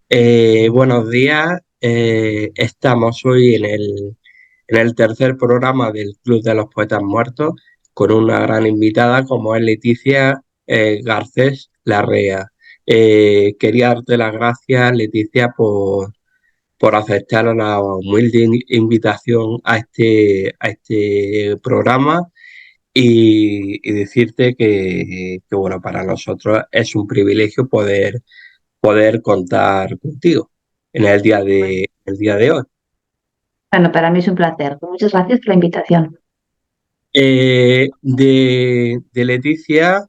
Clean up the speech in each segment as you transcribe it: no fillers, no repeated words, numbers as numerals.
Buenos días. Estamos hoy en el tercer programa del Club de los Poetas Muertos con una gran invitada como es Leticia Garcés Larrea. Quería darte las gracias, Leticia, por aceptar la humilde invitación a este programa y decirte bueno, para nosotros es un privilegio poder contar contigo en el día de hoy. Bueno, para mí es un placer. Muchas gracias por la invitación. De Leticia,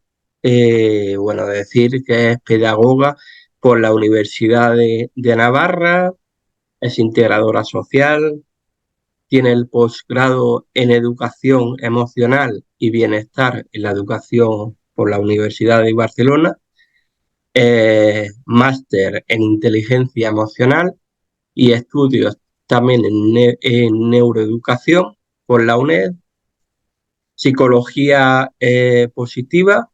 bueno, decir que es pedagoga por la Universidad de Navarra, es integradora social, tiene el posgrado en educación emocional y bienestar en la educación por la Universidad de Barcelona, máster en inteligencia emocional y estudios también en neuroeducación por la UNED, psicología positiva,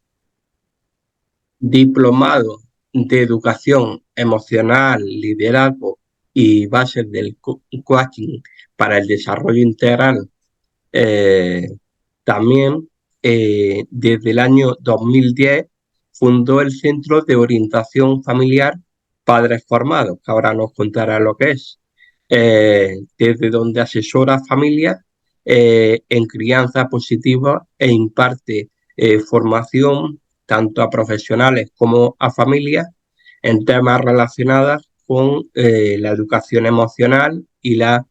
diplomado de educación emocional, liderazgo y bases del coaching para el desarrollo integral. Eh, También desde el año 2010 fundó el Centro de Orientación Familiar Padres Formados, que ahora nos contará lo que es, desde donde asesora familias en crianza positiva e imparte formación tanto a profesionales como a familias en temas relacionados con la educación emocional y la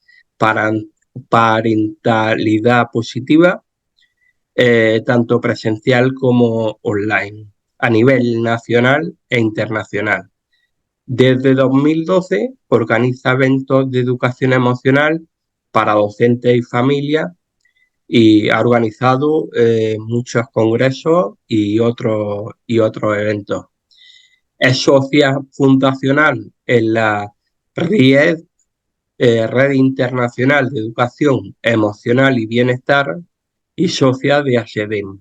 parentalidad positiva, tanto presencial como online, a nivel nacional e internacional. Desde 2012 organiza eventos de educación emocional para docentes y familias y ha organizado muchos congresos y otros eventos. Es socia fundacional en la RIED, Red Internacional de Educación Emocional y Bienestar, y socia de ASEDEM,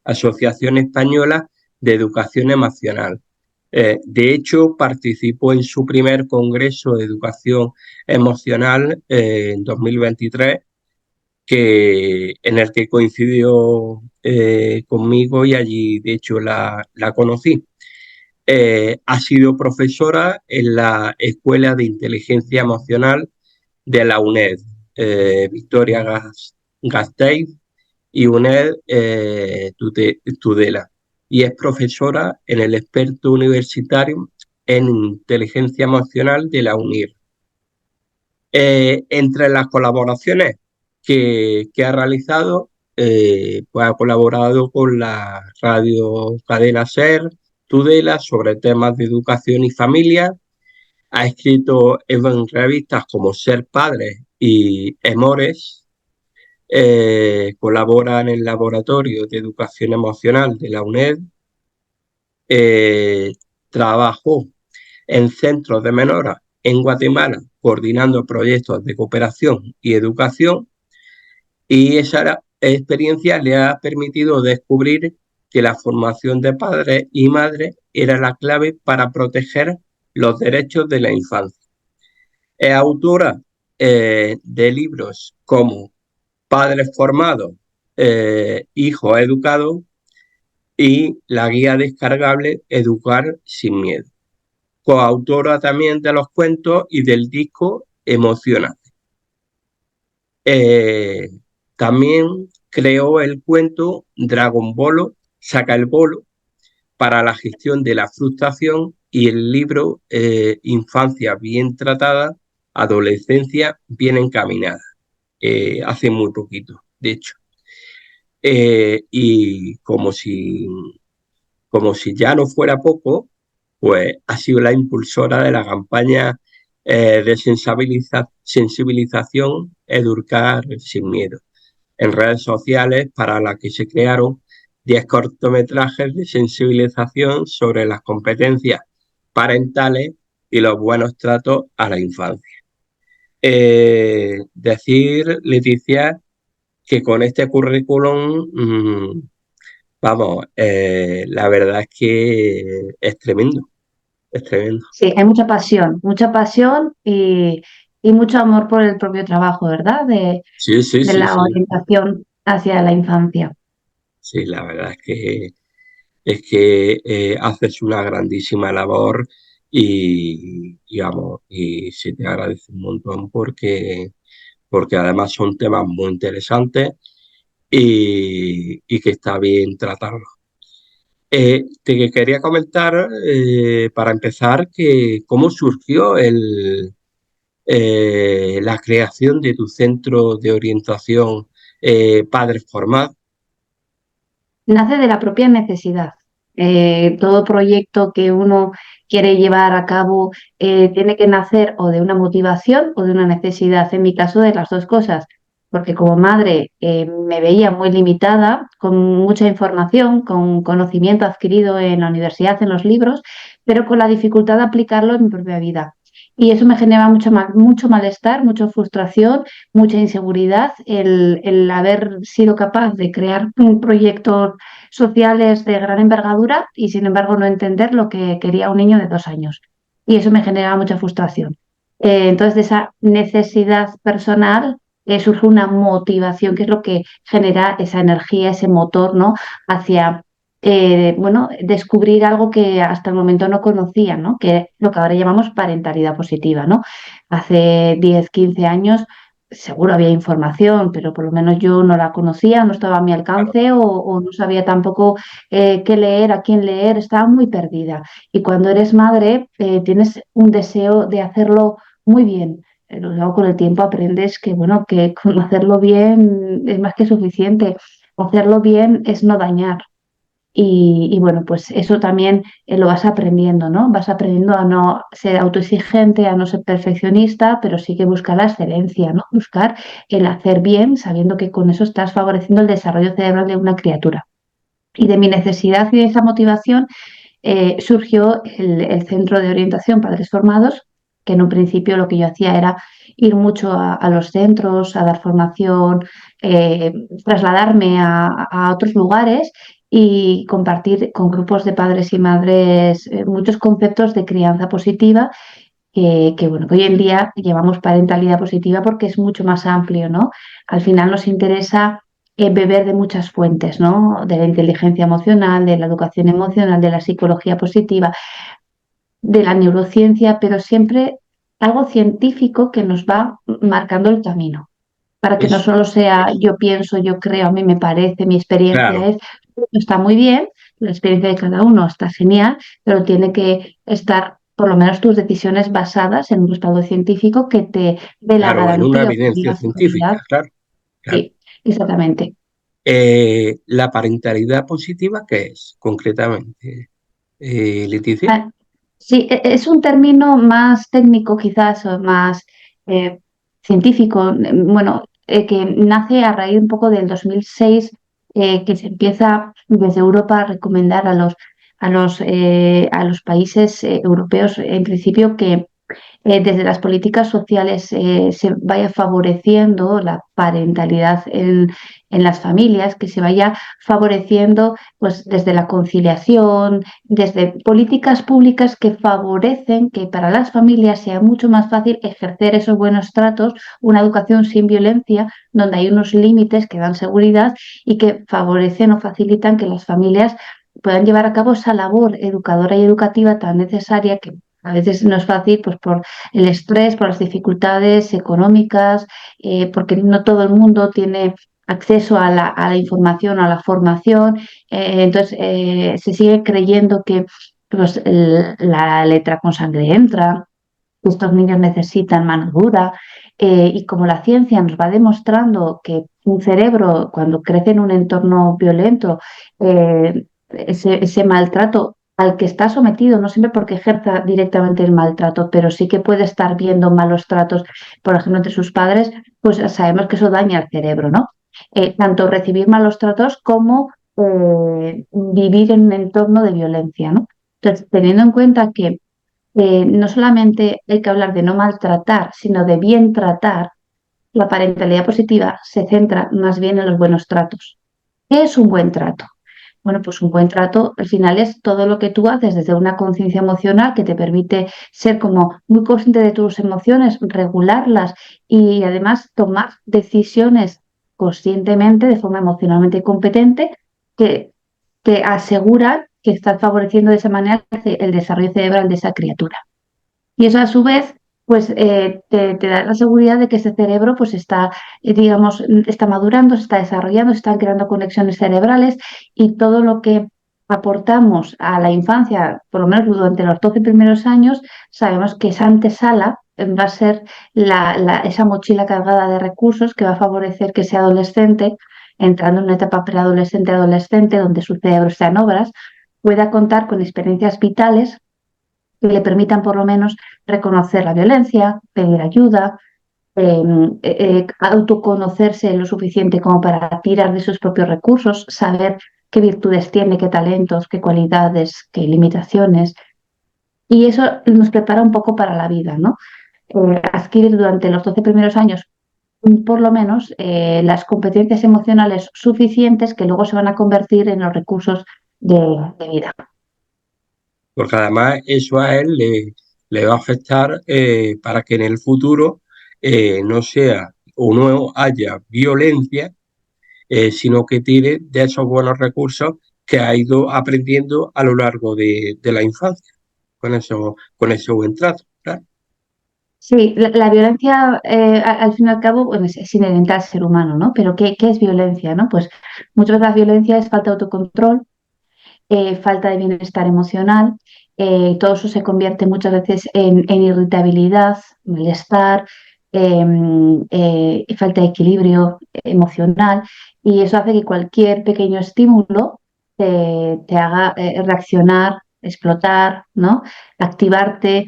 Asociación Española de Educación Emocional. De hecho, participó en su primer Congreso de Educación Emocional en 2023, en el que coincidió conmigo y allí, de hecho, la conocí. Ha sido profesora en la Escuela de Inteligencia Emocional de la UNED, Victoria Gasteiz y UNED Tudela. Y es profesora en el experto universitario en inteligencia emocional de la UNIR. Entre las colaboraciones que ha realizado, pues ha colaborado con la radio Cadena Ser, Tudela, sobre temas de educación y familia. Ha escrito en revistas como Ser Padres y Emores. Colabora en el Laboratorio de Educación Emocional de la UNED. eh, Trabajó en centros de menores en Guatemala, coordinando proyectos de cooperación y educación, y esa experiencia le ha permitido descubrir que la formación de padres y madres era la clave para proteger los derechos de la infancia. Es autora de libros como Padres Formados, Hijos Educados y la guía descargable Educar sin Miedo. Coautora también de los cuentos y del disco Emocionate. Eh, También creó el cuento Dragon Bolo, Saca el Bolo, para la gestión de la frustración y el libro Infancia bien tratada, Adolescencia bien encaminada, hace muy poquito, de hecho. Y como si ya no fuera poco, pues ha sido la impulsora de la campaña de sensibilización Educar sin miedo en redes sociales, para la que se crearon 10 cortometrajes de sensibilización sobre las competencias parentales y los buenos tratos a la infancia. Decir, Leticia, que con este currículum, vamos, la verdad es que es tremendo. es tremendo. Sí, hay mucha pasión y mucho amor por el propio trabajo, ¿verdad? Sí, sí, De sí, la sí. orientación hacia la infancia. Sí, la verdad es que haces una grandísima labor y vamos, y se te agradece un montón porque además son temas muy interesantes y que está bien tratarlos. Te quería comentar, para empezar, que cómo surgió la creación de tu centro de orientación Padres Formad. Nace de la propia necesidad. Todo proyecto que uno quiere llevar a cabo tiene que nacer o de una motivación o de una necesidad. En mi caso, de las dos cosas, porque como madre me veía muy limitada, con mucha información, con conocimiento adquirido en la universidad, en los libros, pero con la dificultad de aplicarlo en mi propia vida. Y eso me generaba mucho malestar, mucha frustración, mucha inseguridad, el haber sido capaz de crear un proyecto sociales de gran envergadura y sin embargo no entender lo que quería un niño de 2 años. Y eso me generaba mucha frustración. Entonces, de esa necesidad personal surge una motivación que es lo que genera esa energía, ese motor, ¿no? Hacia, bueno, descubrir algo que hasta el momento no conocía, ¿no? Que es lo que ahora llamamos parentalidad positiva, ¿no? Hace 10 15 años seguro había información, pero por lo menos yo no la conocía, no estaba a mi Claro, alcance o no sabía tampoco qué leer, a quién leer, estaba muy perdida. Y cuando eres madre, tienes un deseo de hacerlo muy bien. Luego con el tiempo aprendes que, bueno, que con hacerlo bien es más que suficiente. Hacerlo bien es no dañar. Y bueno, pues eso también lo vas aprendiendo, ¿no? Vas aprendiendo a no ser autoexigente, a no ser perfeccionista, pero sí que buscar la excelencia, ¿no? Buscar el hacer bien, sabiendo que con eso estás favoreciendo el desarrollo cerebral de una criatura. Y de mi necesidad y de esa motivación surgió el Centro de Orientación Padres Formados, que en un principio lo que yo hacía era ir mucho a los centros, a dar formación, eh, trasladarme a otros lugares y compartir con grupos de padres y madres muchos conceptos de crianza positiva bueno, que hoy en día llamamos parentalidad positiva porque es mucho más amplio, ¿no? Al final nos interesa beber de muchas fuentes, ¿no? De la inteligencia emocional, de la educación emocional, de la psicología positiva, de la neurociencia, pero siempre algo científico que nos va marcando el camino, para que no eso, solo sea yo pienso, yo creo, a mí me parece, mi experiencia claro. es, está muy bien, la experiencia de cada uno está genial, pero tiene que estar por lo menos tus decisiones basadas en un respaldo científico que te dé la Claro, en una garantía o te evidencia diga seguridad. científica, claro, claro. Sí, exactamente. La parentalidad positiva, ¿qué es concretamente, Leticia? Ah, sí, es un término más técnico quizás o más eh, científico, bueno, que nace a raíz un poco del 2006, que se empieza desde Europa a recomendar a los países europeos en principio que desde las políticas sociales se vaya favoreciendo la parentalidad en las familias, que se vaya favoreciendo pues, desde la conciliación, desde políticas públicas que favorecen que para las familias sea mucho más fácil ejercer esos buenos tratos, una educación sin violencia, donde hay unos límites que dan seguridad y que favorecen o facilitan que las familias puedan llevar a cabo esa labor educadora y educativa tan necesaria que a veces no es fácil pues por el estrés, por las dificultades económicas, porque no todo el mundo tiene acceso a la información, a la formación. Entonces, se sigue creyendo que pues, la letra con sangre entra, que estos niños necesitan mano dura. Y como la ciencia nos va demostrando que un cerebro, cuando crece en un entorno violento, ese maltrato al que está sometido, no siempre porque ejerza directamente el maltrato, pero sí que puede estar viendo malos tratos, por ejemplo, entre sus padres, pues sabemos que eso daña al cerebro, ¿no? Tanto recibir malos tratos como vivir en un entorno de violencia, ¿no? Entonces, teniendo en cuenta que no solamente hay que hablar de no maltratar, sino de bien tratar, la parentalidad positiva se centra más bien en los buenos tratos. ¿Qué es un buen trato? Bueno, pues un buen trato al final es todo lo que tú haces desde una conciencia emocional que te permite ser como muy consciente de tus emociones, regularlas y además tomar decisiones conscientemente, de forma emocionalmente competente, que te aseguran que estás favoreciendo de esa manera el desarrollo cerebral de esa criatura. Y eso a su vez, pues te da la seguridad de que ese cerebro pues está, digamos, está madurando, se está desarrollando, se están creando conexiones cerebrales y todo lo que aportamos a la infancia, por lo menos durante los 12 primeros años, sabemos que esa antesala va a ser esa mochila cargada de recursos que va a favorecer que ese adolescente, entrando en una etapa preadolescente-adolescente, donde su cerebro está en obras, pueda contar con experiencias vitales que le permitan por lo menos reconocer la violencia, pedir ayuda, autoconocerse lo suficiente como para tirar de sus propios recursos, saber qué virtudes tiene, qué talentos, qué cualidades, qué limitaciones. Y eso nos prepara un poco para la vida, ¿no? Adquirir durante los 12 primeros años por lo menos las competencias emocionales suficientes que luego se van a convertir en los recursos de vida. Porque además eso a él le va a afectar para que en el futuro no sea o no haya violencia, sino que tire de esos buenos recursos que ha ido aprendiendo a lo largo de la infancia, con ese buen trato, claro. Sí, la violencia, al fin y al cabo, bueno, es inherente al ser humano, ¿no? Pero ¿qué es violencia, no? Pues muchas veces la violencia es falta de autocontrol, falta de bienestar emocional, todo eso se convierte muchas veces en irritabilidad, malestar, falta de equilibrio emocional, y eso hace que cualquier pequeño estímulo te haga reaccionar, explotar, ¿no? Activarte,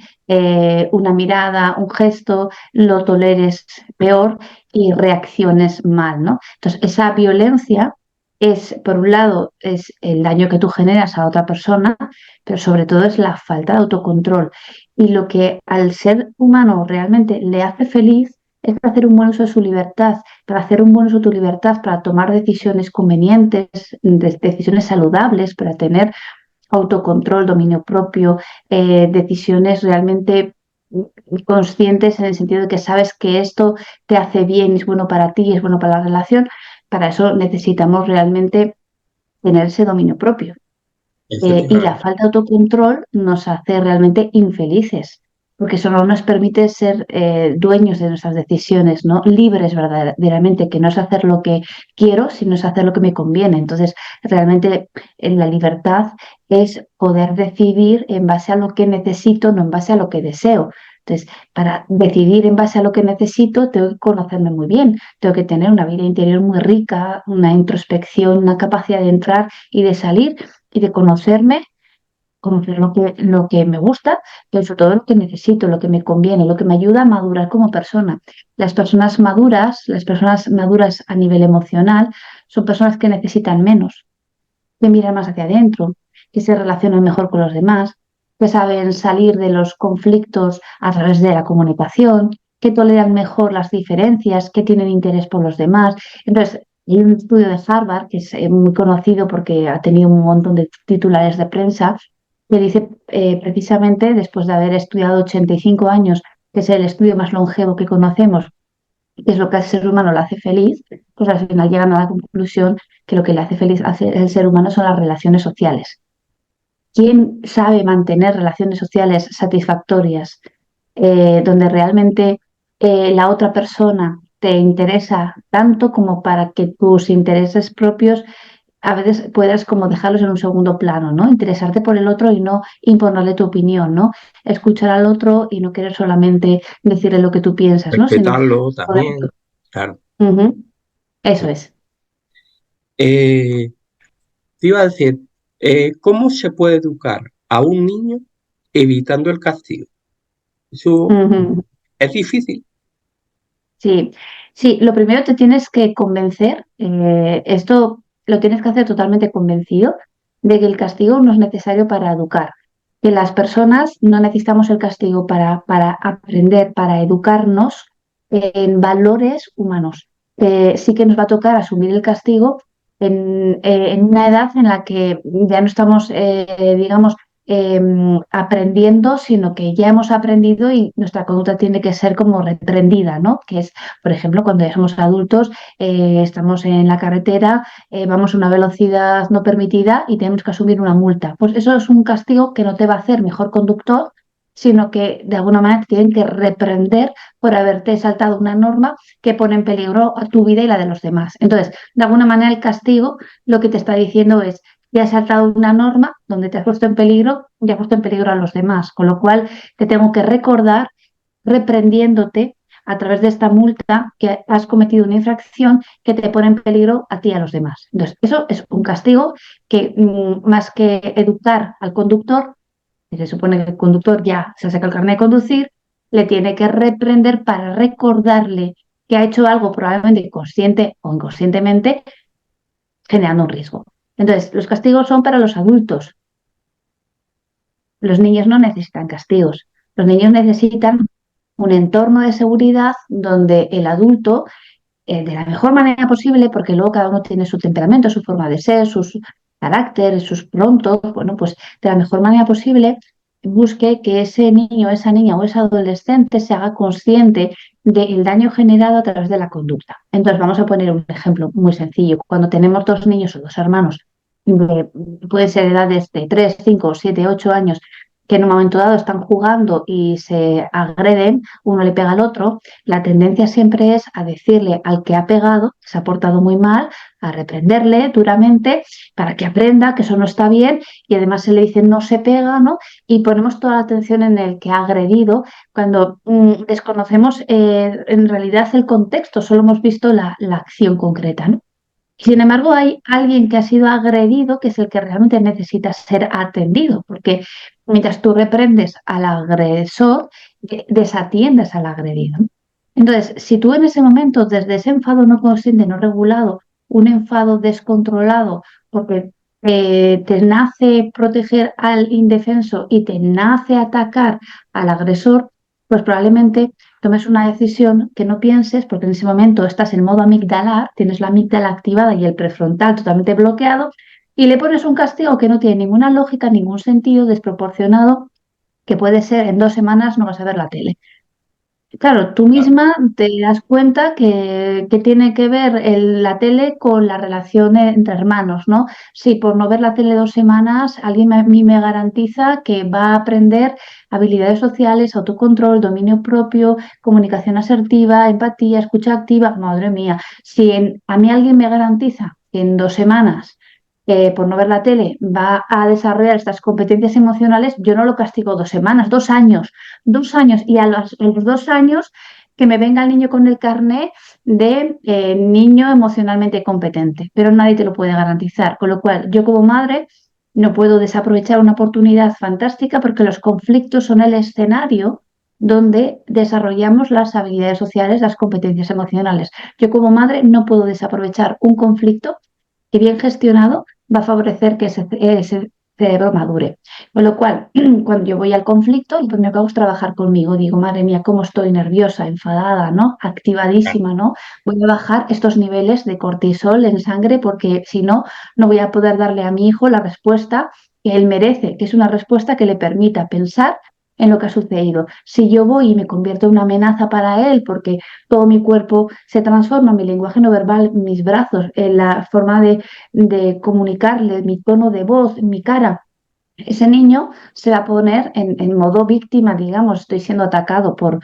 una mirada, un gesto, lo toleres peor y reacciones mal, ¿no? Entonces, esa violencia es, por un lado, es el daño que tú generas a otra persona, pero sobre todo es la falta de autocontrol. Y lo que al ser humano realmente le hace feliz es hacer un buen uso de su libertad, para hacer un buen uso de tu libertad, para tomar decisiones convenientes, decisiones saludables, para tener autocontrol, dominio propio, decisiones realmente conscientes en el sentido de que sabes que esto te hace bien, es bueno para ti, es bueno para la relación. Para eso necesitamos realmente tener ese dominio propio. Y la Efectivamente. falta de autocontrol nos hace realmente infelices, porque eso no nos permite ser dueños de nuestras decisiones, ¿no? Libres verdaderamente, que no es hacer lo que quiero, sino es hacer lo que me conviene. Entonces, realmente la libertad es poder decidir en base a lo que necesito, no en base a lo que deseo. Entonces, para decidir en base a lo que necesito, tengo que conocerme muy bien, tengo que tener una vida interior muy rica, una introspección, una capacidad de entrar y de salir y de conocerme, conocer lo que me gusta, pero sobre todo lo que necesito, lo que me conviene, lo que me ayuda a madurar como persona. Las personas maduras a nivel emocional, son personas que necesitan menos, que miran más hacia adentro, que se relacionan mejor con los demás, que saben salir de los conflictos a través de la comunicación, que toleran mejor las diferencias, que tienen interés por los demás. Entonces, hay un estudio de Harvard que es muy conocido porque ha tenido un montón de titulares de prensa que dice precisamente después de haber estudiado 85 años, que es el estudio más longevo que conocemos, que es lo que al ser humano lo hace feliz, pues al final llegan a la conclusión que lo que le hace feliz al ser humano son las relaciones sociales. ¿Quién sabe mantener relaciones sociales satisfactorias, donde realmente la otra persona te interesa tanto como para que tus intereses propios a veces puedas como dejarlos en un segundo plano, ¿no? Interesarte por el otro y no imponerle tu opinión, ¿no? Escuchar al otro y no querer solamente decirle lo que tú piensas, ¿no? Sino Respetarlo poder... también, claro. Ujú, eso es. Eh, Te iba a decir, ¿cómo se puede educar a un niño evitando el castigo? Eso Ujú. es difícil. Sí, sí, lo primero te tienes que convencer, esto lo tienes que hacer totalmente convencido de que el castigo no es necesario para educar, que las personas no necesitamos el castigo para aprender, para educarnos en valores humanos. Sí que nos va a tocar asumir el castigo, en una edad en la que ya no estamos, digamos, eh, aprendiendo, sino que ya hemos aprendido y nuestra conducta tiene que ser como reprendida, ¿no? Que es, por ejemplo, cuando ya somos adultos, estamos en la carretera, vamos a una velocidad no permitida y tenemos que asumir una multa. Pues eso es un castigo que no te va a hacer mejor conductor, sino que de alguna manera te tienen que reprender por haberte saltado una norma que pone en peligro a tu vida y la de los demás. Entonces, de alguna manera el castigo lo que te está diciendo es, te has saltado una norma donde te has puesto en peligro y has puesto en peligro a los demás, con lo cual te tengo que recordar reprendiéndote a través de esta multa que has cometido una infracción que te pone en peligro a ti y a los demás. Entonces, eso es un castigo que más que educar al conductor, que se supone que el conductor ya se saca el carnet de conducir, le tiene que reprender para recordarle que ha hecho algo probablemente consciente o inconscientemente generando un riesgo. Entonces, los castigos son para los adultos. Los niños no necesitan castigos. Los niños necesitan un entorno de seguridad donde el adulto, de la mejor manera posible, porque luego cada uno tiene su temperamento, su forma de ser, sus caracteres, sus prontos, bueno, pues de la mejor manera posible busque que ese niño, esa niña o ese adolescente se haga consciente del daño generado a través de la conducta. Entonces, vamos a poner un ejemplo muy sencillo. Cuando tenemos dos niños o dos hermanos, puede ser edades de 3, 5, 7, 8 años, que en un momento dado están jugando y se agreden, uno le pega al otro, la tendencia siempre es a decirle al que ha pegado, que se ha portado muy mal, a reprenderle duramente para que aprenda que eso no está bien y además se le dice no se pega, ¿no? Y ponemos toda la atención en el que ha agredido cuando desconocemos en realidad el contexto, solo hemos visto la acción concreta, ¿no? Sin embargo, hay alguien que ha sido agredido que es el que realmente necesita ser atendido, porque mientras tú reprendes al agresor, desatiendes al agredido. Entonces, si tú en ese momento, desde ese enfado no consciente, no regulado, un enfado descontrolado, porque te nace proteger al indefenso y te nace atacar al agresor, pues probablemente tomes una decisión que no pienses, porque en ese momento estás en modo amigdalar, tienes la amígdala activada y el prefrontal totalmente bloqueado, y le pones un castigo que no tiene ninguna lógica, ningún sentido, desproporcionado, que puede ser en 2 semanas no vas a ver la tele. Claro, tú misma te das cuenta que tiene que ver la tele con la relación entre hermanos, ¿no? Si por no ver la tele 2 semanas alguien a mí me garantiza que va a aprender habilidades sociales, autocontrol, dominio propio, comunicación asertiva, empatía, escucha activa, madre mía, si a mí alguien me garantiza que en 2 semanas por no ver la tele va a desarrollar estas competencias emocionales, yo no lo castigo 2 semanas, 2 años. 2 años y a los 2 años que me venga el niño con el carné de niño emocionalmente competente, pero nadie te lo puede garantizar, con lo cual yo como madre no puedo desaprovechar una oportunidad fantástica porque los conflictos son el escenario donde desarrollamos las habilidades sociales, las competencias emocionales. Yo como madre no puedo desaprovechar un conflicto que bien gestionado va a favorecer que ese cerebro madure. Con lo cual, cuando yo voy al conflicto, lo primero que hago es trabajar conmigo. Digo, madre mía, cómo estoy nerviosa, enfadada, ¿no? Activadísima, ¿no? Voy a bajar estos niveles de cortisol en sangre porque si no, no voy a poder darle a mi hijo la respuesta que él merece, que es una respuesta que le permita pensar en lo que ha sucedido. Si yo voy y me convierto en una amenaza para él porque todo mi cuerpo se transforma, mi lenguaje no verbal, mis brazos, en la forma de comunicarle, mi tono de voz, mi cara, ese niño se va a poner en modo víctima, digamos, estoy siendo atacado por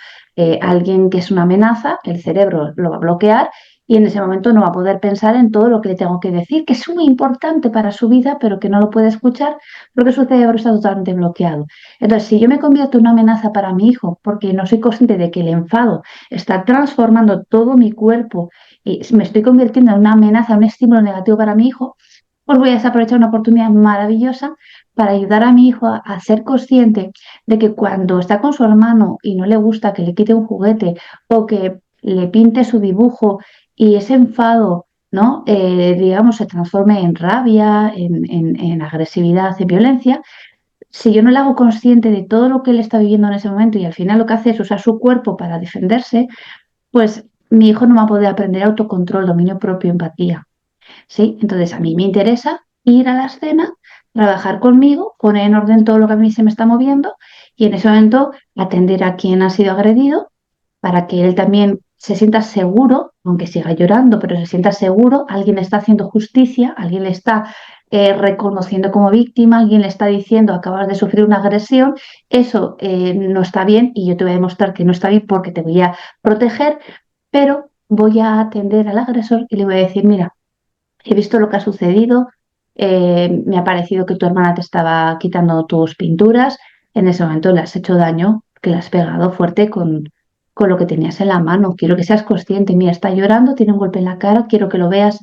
alguien que es una amenaza, el cerebro lo va a bloquear y en ese momento no va a poder pensar en todo lo que le tengo que decir, que es muy importante para su vida, pero que no lo puede escuchar porque su cerebro está totalmente bloqueado. Entonces, si yo me convierto en una amenaza para mi hijo porque no soy consciente de que el enfado está transformando todo mi cuerpo y me estoy convirtiendo en una amenaza, un estímulo negativo para mi hijo, pues voy a desaprovechar una oportunidad maravillosa para ayudar a mi hijo a ser consciente de que cuando está con su hermano y no le gusta que le quite un juguete o que le pinte su dibujo y ese enfado, ¿no? Digamos, se transforme en rabia, en agresividad, en violencia, si yo no le hago consciente de todo lo que él está viviendo en ese momento y al final lo que hace es usar su cuerpo para defenderse, pues mi hijo no va a poder aprender autocontrol, dominio propio, empatía. ¿sí? Entonces a mí me interesa ir a la escena, trabajar conmigo, poner en orden todo lo que a mí se me está moviendo y en ese momento atender a quien ha sido agredido para que él también se sienta seguro, aunque siga llorando, pero se sienta seguro, alguien le está haciendo justicia, alguien le está reconociendo como víctima, alguien le está diciendo acabas de sufrir una agresión, eso no está bien y yo te voy a demostrar que no está bien porque te voy a proteger, pero voy a atender al agresor y le voy a decir, mira, he visto lo que ha sucedido, me ha parecido que tu hermana te estaba quitando tus pinturas, en ese momento le has hecho daño, que le has pegado fuerte con lo que tenías en la mano, quiero que seas consciente, mira, está llorando, tiene un golpe en la cara, quiero que lo veas.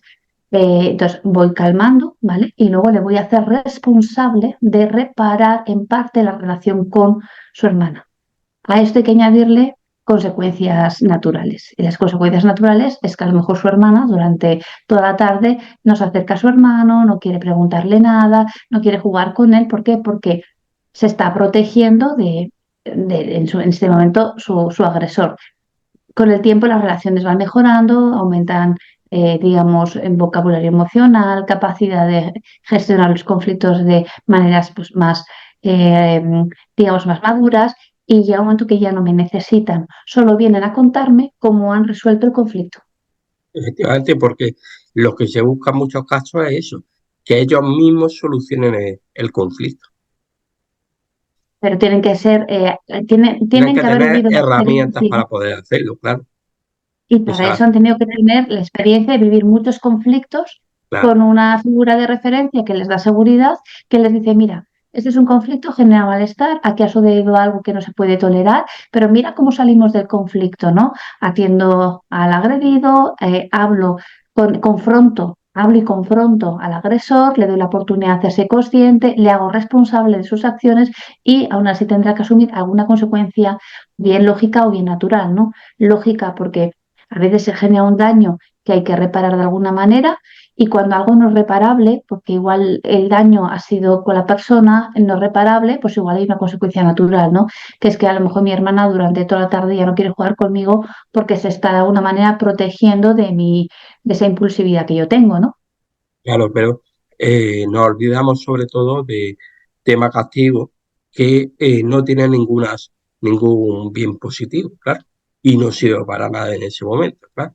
Entonces voy calmando, ¿vale? Y luego le voy a hacer responsable de reparar en parte la relación con su hermana. A esto hay que añadirle consecuencias naturales. Y las consecuencias naturales es que a lo mejor su hermana durante toda la tarde no se acerca a su hermano, no quiere preguntarle nada, no quiere jugar con él. ¿Por qué? Porque se está protegiendo en este momento su agresor. Con el tiempo las relaciones van mejorando, aumentan, digamos, en vocabulario emocional, capacidad de gestionar los conflictos de maneras pues, más, eh, digamos, más maduras y llega un momento que ya no me necesitan, solo vienen a contarme cómo han resuelto el conflicto. Efectivamente, porque lo que se busca en muchos casos es eso, que ellos mismos solucionen el conflicto. Pero tienen que ser, Tienen tienen que que haber tener vivido una herramientas experiencia para poder hacerlo, claro. y para Esa, eso han tenido que tener la experiencia de vivir muchos conflictos claro, con una figura de referencia que les da seguridad, que les dice, mira, este es un conflicto, genera malestar, aquí ha sucedido algo que no se puede tolerar, pero mira cómo salimos del conflicto, ¿no? Atiendo al agredido, confronto, hablo y confronto al agresor, le doy la oportunidad de hacerse consciente, le hago responsable de sus acciones y aún así tendrá que asumir alguna consecuencia bien lógica o bien natural, ¿no? Lógica porque a veces se genera un daño que hay que reparar de alguna manera y cuando algo no es reparable, porque igual el daño ha sido con la persona, no es reparable, pues igual hay una consecuencia natural, ¿no? Que es que a lo mejor mi hermana durante toda la tarde ya no quiere jugar conmigo porque se está de alguna manera protegiendo de esa impulsividad que yo tengo, ¿no? claro, pero nos olvidamos sobre todo de tema castigo que no tiene ningún bien positivo, claro, y no sirve para nada en ese momento, claro.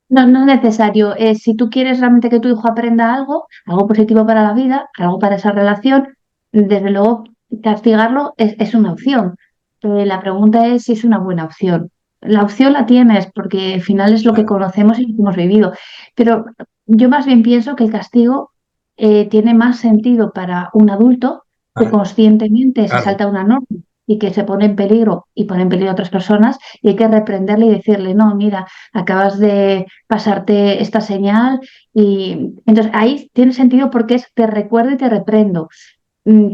No, no es necesario. Si tú quieres realmente que tu hijo aprenda algo, algo positivo para la vida, algo para esa relación, desde luego castigarlo es una opción. La pregunta es si es una buena opción. La opción la tienes porque al final es lo que Claro, conocemos y lo que hemos vivido. Pero yo más bien pienso que el castigo tiene más sentido para un adulto que claro, conscientemente se claro. salta una norma y que se pone en peligro y pone en peligro a otras personas y hay que reprenderle y decirle, no, mira, acabas de pasarte esta señal y entonces ahí tiene sentido porque es te recuerdo y te reprendo.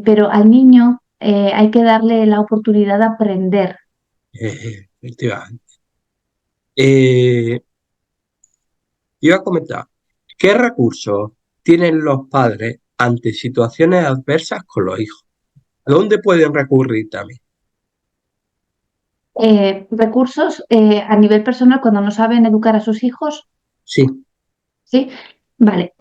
Pero al niño hay que darle la oportunidad de aprender. Efectivamente. Eh, Iba a comentar, ¿qué recursos tienen los padres ante situaciones adversas con los hijos? ¿A dónde pueden recurrir también? Recursos a nivel personal cuando no saben educar a sus hijos, Sí, ¿sí? Vale,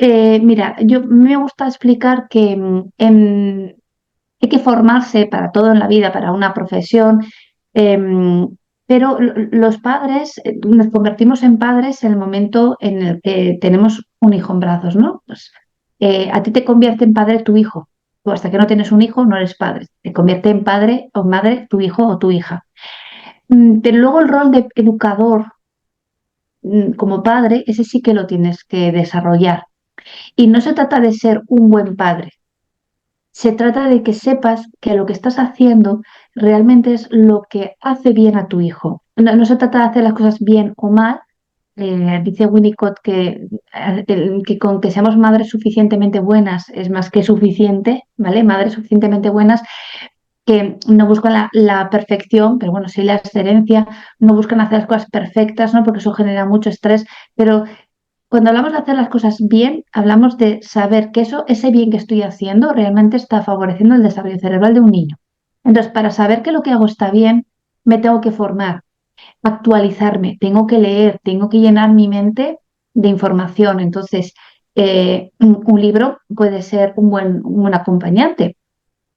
mira, me gusta explicar que hay que formarse para todo en la vida, para una profesión, pero los padres, nos convertimos en padres en el momento en el que tenemos un hijo en brazos, ¿no? Pues a ti te convierte en padre tu hijo. Tú hasta que no tienes un hijo no eres padre. Te convierte en padre o madre tu hijo o tu hija. Pero luego el rol de educador como padre, ese sí que lo tienes que desarrollar. Y no se trata de ser un buen padre. Se trata de que sepas que lo que estás haciendo realmente es lo que hace bien a tu hijo. No, no se trata de hacer las cosas bien o mal. Dice Winnicott que con que seamos madres suficientemente buenas es más que suficiente, ¿vale? Madres suficientemente buenas que no buscan la perfección, pero bueno, sí la excelencia, no buscan hacer las cosas perfectas, ¿no? Porque eso genera mucho estrés, pero cuando hablamos de hacer las cosas bien, hablamos de saber que ese bien que estoy haciendo realmente está favoreciendo el desarrollo cerebral de un niño. Entonces, para saber que lo que hago está bien, me tengo que formar, actualizarme, tengo que leer, tengo que llenar mi mente de información. Entonces, un libro puede ser un buen acompañante,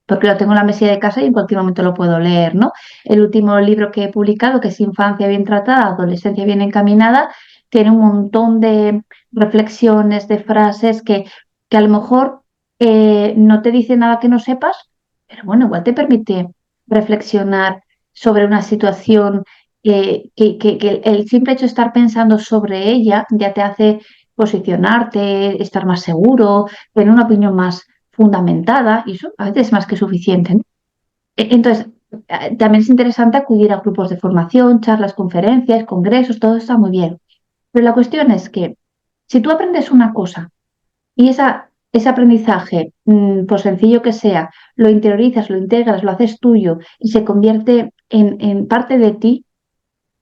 porque lo tengo en la mesilla de casa y en cualquier momento lo puedo leer, ¿no? El último libro que he publicado, que es Infancia bien tratada, Adolescencia bien encaminada, tiene un montón de reflexiones, de frases que a lo mejor no te dice nada que no sepas, pero bueno, igual te permite reflexionar sobre una situación que el simple hecho de estar pensando sobre ella ya te hace posicionarte, estar más seguro, tener una opinión más fundamentada y eso a veces es más que suficiente, ¿no? Entonces, también es interesante acudir a grupos de formación, charlas, conferencias, congresos, todo está muy bien. Pero la cuestión es que si tú aprendes una cosa y ese aprendizaje, por sencillo que sea, lo interiorizas, lo integras, lo haces tuyo y se convierte en parte de ti,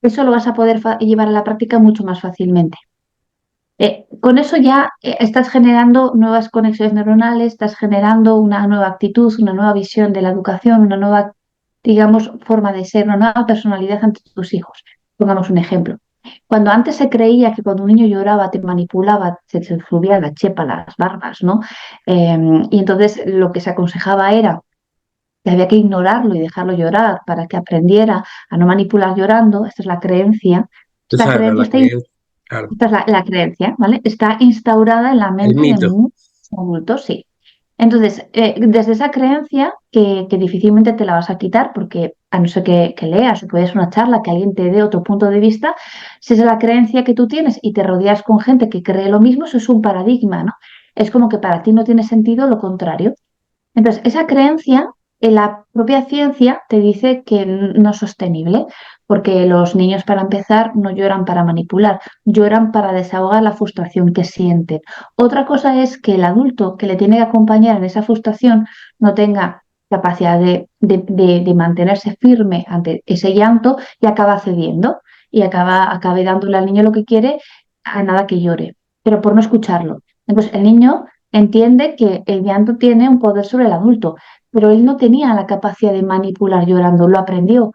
eso lo vas a poder llevar a la práctica mucho más fácilmente. Con eso ya estás generando nuevas conexiones neuronales, estás generando una nueva actitud, una nueva visión de la educación, una nueva, digamos, forma de ser, una nueva personalidad ante tus hijos. Pongamos un ejemplo. Cuando antes se creía que cuando un niño lloraba te manipulaba, se te subía la chepa, las barbas, ¿no? Y entonces lo que se aconsejaba era que había que ignorarlo y dejarlo llorar para que aprendiera a no manipular llorando. Esta es la creencia. Esta Esa era creencia la está creencia, claro. esta es la creencia, ¿vale? Está instaurada en la El mente de mito. muchos adultos, sí. Entonces, desde esa creencia, que difícilmente te la vas a quitar, porque a no ser que leas o que vayas a una charla, que alguien te dé otro punto de vista, si es la creencia que tú tienes y te rodeas con gente que cree lo mismo, eso es un paradigma, ¿no? Es como que para ti no tiene sentido lo contrario. Entonces, esa creencia, en la propia ciencia te dice que no es sostenible, porque los niños, para empezar, no lloran para manipular, lloran para desahogar la frustración que sienten. Otra cosa es que el adulto que le tiene que acompañar en esa frustración no tenga capacidad de mantenerse firme ante ese llanto y acaba cediendo y acabe dándole al niño lo que quiere a nada que llore, pero por no escucharlo. Entonces, el niño entiende que el llanto tiene un poder sobre el adulto, pero él no tenía la capacidad de manipular llorando, lo aprendió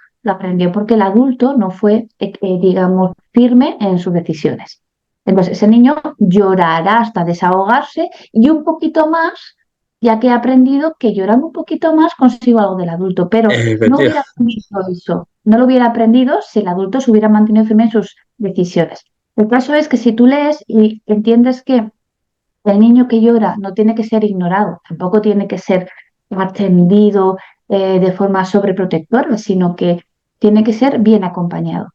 porque el adulto no fue, digamos, firme en sus decisiones. Entonces, ese niño llorará hasta desahogarse y un poquito más, ya que ha aprendido que llorando un poquito más consigo algo del adulto, pero no hubiera Efectivamente. aprendido eso, no lo hubiera aprendido si el adulto se hubiera mantenido firme en sus decisiones. El caso es que si tú lees y entiendes que el niño que llora no tiene que ser ignorado, tampoco tiene que ser atendido de forma sobreprotectora, sino que tiene que ser bien acompañado.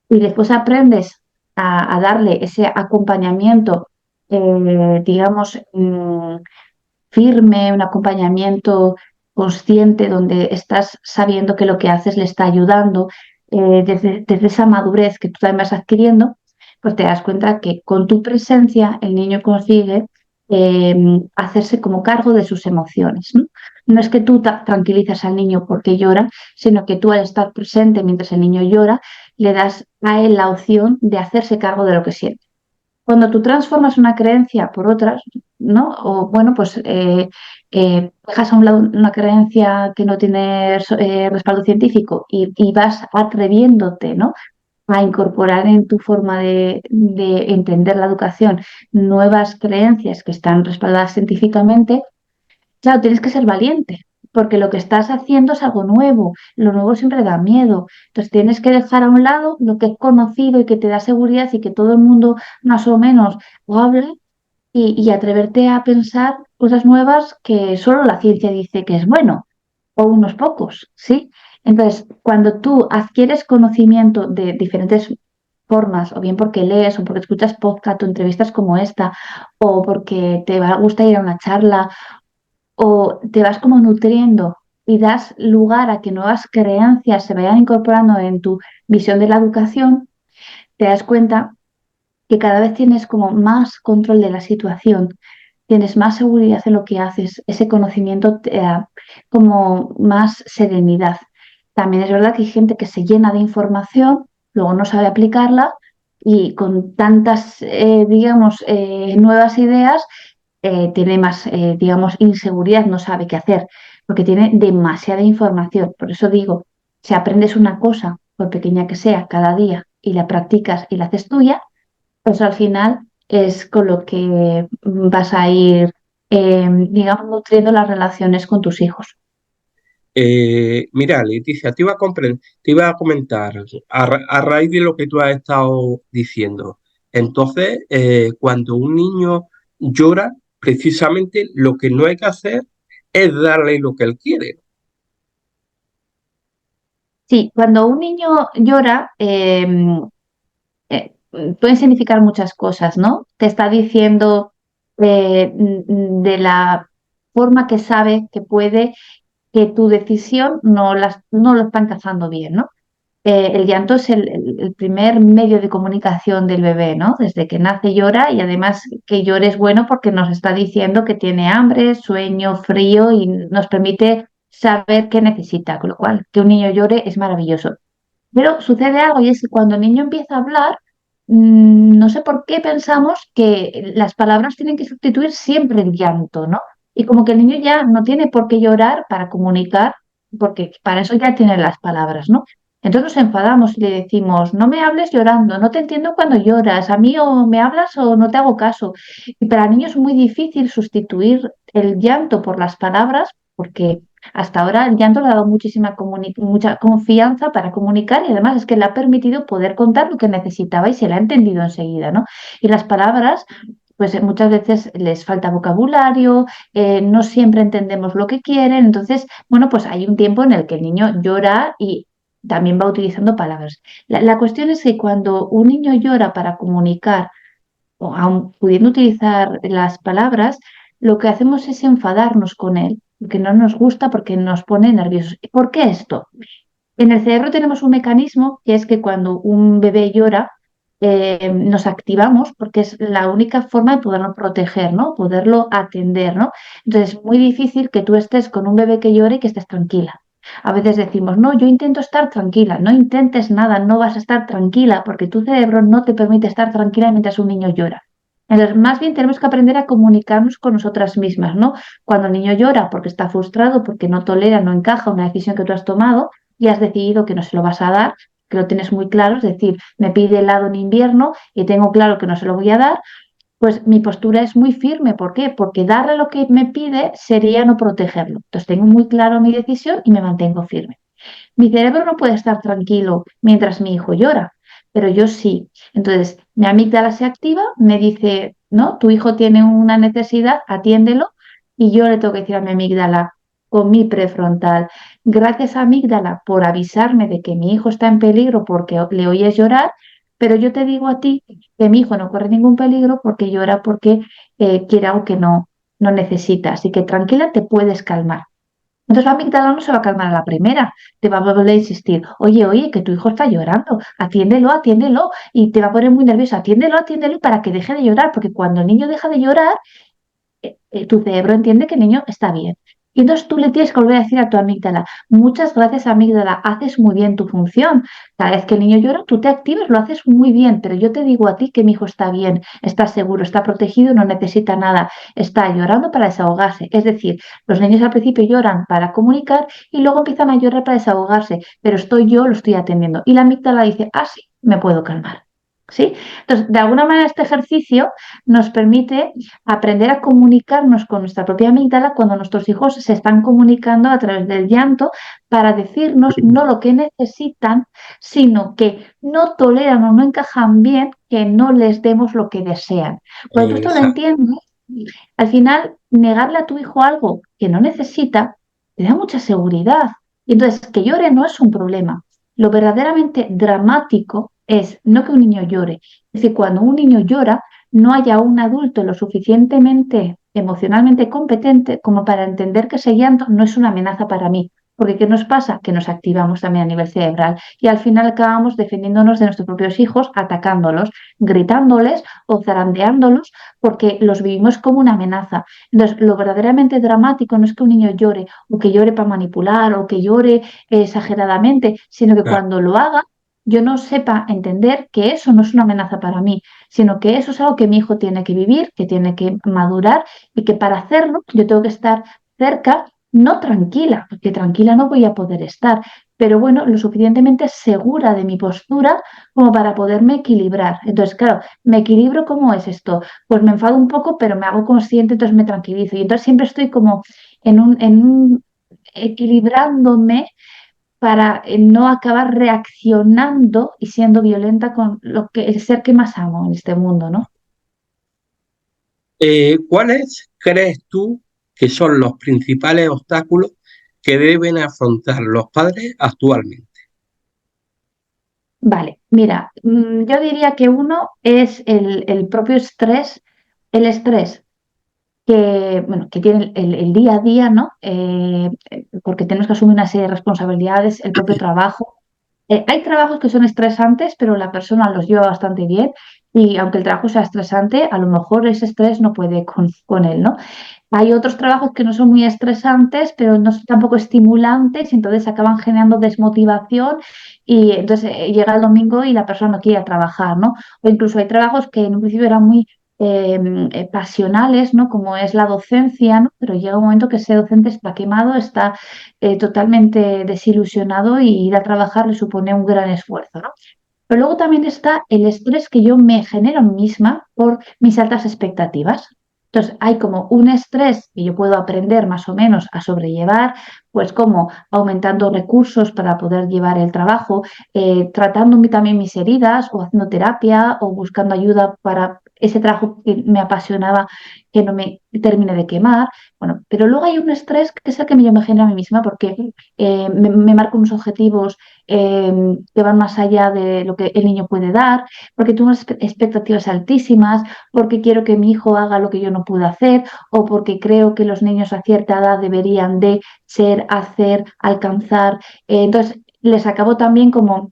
Y después aprendes a darle ese acompañamiento, digamos, firme, un acompañamiento consciente, donde estás sabiendo que lo que haces le está ayudando, desde esa madurez que tú también vas adquiriendo, pues te das cuenta que con tu presencia el niño consigue hacerse como cargo de sus emociones, ¿no? No es que tú tranquilizas al niño porque llora, sino que tú al estar presente mientras el niño llora, le das a él la opción de hacerse cargo de lo que siente. Cuando tú transformas una creencia por otras, ¿no? O bueno, pues dejas a un lado una creencia que no tiene respaldo científico y vas atreviéndote, ¿no? A incorporar en tu forma de entender la educación nuevas creencias que están respaldadas científicamente. Claro, tienes que ser valiente, porque lo que estás haciendo es algo nuevo. Lo nuevo siempre da miedo. Entonces tienes que dejar a un lado lo que es conocido y que te da seguridad y que todo el mundo más o menos lo habla y atreverte a pensar cosas nuevas que solo la ciencia dice que es bueno, o unos pocos, ¿sí? Entonces, cuando tú adquieres conocimiento de diferentes formas, o bien porque lees, o porque escuchas podcast o entrevistas como esta, o porque gusta ir a una charla o te vas como nutriendo y das lugar a que nuevas creencias se vayan incorporando en tu visión de la educación, te das cuenta que cada vez tienes como más control de la situación, tienes más seguridad en lo que haces, ese conocimiento te da como más serenidad. También es verdad que hay gente que se llena de información, luego no sabe aplicarla y con tantas, digamos, nuevas ideas tiene más, digamos, inseguridad, no sabe qué hacer, porque tiene demasiada información. Por eso digo, si aprendes una cosa, por pequeña que sea, cada día, y la practicas y la haces tuya, pues al final es con lo que vas a ir, digamos, nutriendo las relaciones con tus hijos. Mira, Leticia, te iba a comentar a raíz de lo que tú has estado diciendo. Entonces, cuando un niño llora, precisamente lo que no hay que hacer es darle lo que él quiere. Sí, cuando un niño llora, pueden significar muchas cosas, ¿no? Te está diciendo de la forma que sabe que puede que tu decisión no lo está encajando bien, ¿no? El llanto es el primer medio de comunicación del bebé, ¿no? Desde que nace llora y además que llore es bueno porque nos está diciendo que tiene hambre, sueño, frío y nos permite saber qué necesita, con lo cual que un niño llore es maravilloso. Pero sucede algo y es que cuando el niño empieza a hablar, no sé por qué pensamos que las palabras tienen que sustituir siempre el llanto, ¿no? Y como que el niño ya no tiene por qué llorar para comunicar, porque para eso ya tiene las palabras, ¿no? Entonces nos enfadamos y le decimos, no me hables llorando, no te entiendo cuando lloras, a mí o me hablas o no te hago caso. Y para el niño es muy difícil sustituir el llanto por las palabras, porque hasta ahora el llanto le ha dado mucha confianza para comunicar y además es que le ha permitido poder contar lo que necesitaba y se le ha entendido enseguida, ¿no? Y las palabras, pues muchas veces les falta vocabulario, no siempre entendemos lo que quieren, entonces, bueno, pues hay un tiempo en el que el niño llora y también va utilizando palabras. La cuestión es que cuando un niño llora para comunicar, o aun pudiendo utilizar las palabras, lo que hacemos es enfadarnos con él, porque no nos gusta, porque nos pone nerviosos. ¿Por qué esto? En el cerebro tenemos un mecanismo que es que cuando un bebé llora, nos activamos porque es la única forma de poderlo proteger, ¿no? Poderlo atender, ¿no? Entonces es muy difícil que tú estés con un bebé que llore y que estés tranquila. A veces decimos, no, yo intento estar tranquila, no intentes nada, no vas a estar tranquila porque tu cerebro no te permite estar tranquila mientras un niño llora. Entonces, más bien tenemos que aprender a comunicarnos con nosotras mismas, ¿no? Cuando el niño llora porque está frustrado, porque no tolera, no encaja una decisión que tú has tomado y has decidido que no se lo vas a dar, que lo tienes muy claro, es decir, me pide helado en invierno y tengo claro que no se lo voy a dar, pues mi postura es muy firme. ¿Por qué? Porque darle lo que me pide sería no protegerlo. Entonces tengo muy claro mi decisión y me mantengo firme. Mi cerebro no puede estar tranquilo mientras mi hijo llora, pero yo sí. Entonces, mi amígdala se activa, me dice, no, tu hijo tiene una necesidad, atiéndelo, y yo le tengo que decir a mi amígdala con mi prefrontal, gracias amígdala por avisarme de que mi hijo está en peligro porque le oyes llorar, pero yo te digo a ti que mi hijo no corre ningún peligro porque llora porque quiere algo que no necesita. Así que tranquila, te puedes calmar. Entonces la amígdala no se va a calmar a la primera, te va a volver a insistir, oye, oye, que tu hijo está llorando, atiéndelo, atiéndelo, y te va a poner muy nerviosa, atiéndelo, atiéndelo para que deje de llorar, porque cuando el niño deja de llorar, tu cerebro entiende que el niño está bien. Y entonces tú le tienes que volver a decir a tu amígdala, muchas gracias amígdala, haces muy bien tu función. Cada vez que el niño llora, tú te activas, lo haces muy bien, pero yo te digo a ti que mi hijo está bien, está seguro, está protegido, no necesita nada, está llorando para desahogarse. Es decir, los niños al principio lloran para comunicar y luego empiezan a llorar para desahogarse, pero estoy yo, lo estoy atendiendo. Y la amígdala dice, ah, sí, me puedo calmar. ¿Sí? Entonces, de alguna manera este ejercicio nos permite aprender a comunicarnos con nuestra propia amígdala cuando nuestros hijos se están comunicando a través del llanto para decirnos no lo que necesitan, sino que no toleran o no encajan bien que no les demos lo que desean. Cuando tú esto lo Exacto. entiendes, al final negarle a tu hijo algo que no necesita te da mucha seguridad. Y entonces que llore no es un problema. Lo verdaderamente dramático es no que un niño llore, es decir, cuando un niño llora, no haya un adulto lo suficientemente emocionalmente competente como para entender que ese llanto no es una amenaza para mí. Porque ¿qué nos pasa? Que nos activamos también a nivel cerebral y al final acabamos defendiéndonos de nuestros propios hijos, atacándolos, gritándoles o zarandeándolos porque los vivimos como una amenaza. Entonces, lo verdaderamente dramático no es que un niño llore o que llore para manipular o que llore exageradamente, sino que Claro. cuando lo haga yo no sepa entender que eso no es una amenaza para mí, sino que eso es algo que mi hijo tiene que vivir, que tiene que madurar y que para hacerlo yo tengo que estar cerca, no tranquila, porque tranquila no voy a poder estar, pero bueno, lo suficientemente segura de mi postura como para poderme equilibrar. Entonces, claro, ¿me equilibro cómo es esto? Pues me enfado un poco, pero me hago consciente, entonces me tranquilizo. Y entonces siempre estoy como en un equilibrándome para no acabar reaccionando y siendo violenta con el ser que más amo en este mundo, ¿no? ¿Cuáles crees tú que son los principales obstáculos que deben afrontar los padres actualmente? Vale, mira, yo diría que uno es el propio estrés, el estrés bueno, que tiene el día a día, ¿no? Porque tenemos que asumir una serie de responsabilidades, el propio trabajo. Hay trabajos que son estresantes, pero la persona los lleva bastante bien y aunque el trabajo sea estresante, a lo mejor ese estrés no puede con él, ¿no? Hay otros trabajos que no son muy estresantes, pero no son tampoco estimulantes y entonces acaban generando desmotivación y entonces llega el domingo y la persona no quiere ir a trabajar, ¿no? O incluso hay trabajos que en un principio eran muy pasionales, ¿no? Como es la docencia, ¿no? Pero llega un momento que ese docente está quemado, está totalmente desilusionado y ir a trabajar le supone un gran esfuerzo, ¿no? Pero luego también está el estrés que yo me genero a mí misma por mis altas expectativas. Entonces, hay como un estrés que yo puedo aprender más o menos a sobrellevar, pues como aumentando recursos para poder llevar el trabajo, tratando también mis heridas o haciendo terapia o buscando ayuda para ese trabajo que me apasionaba que no me termine de quemar. Bueno, pero luego hay un estrés que es el que yo me genero a mí misma porque me marco unos objetivos que van más allá de lo que el niño puede dar, porque tengo unas expectativas altísimas, porque quiero que mi hijo haga lo que yo no pude hacer, o porque creo que los niños a cierta edad deberían de ser, hacer, alcanzar. Entonces, les acabo también como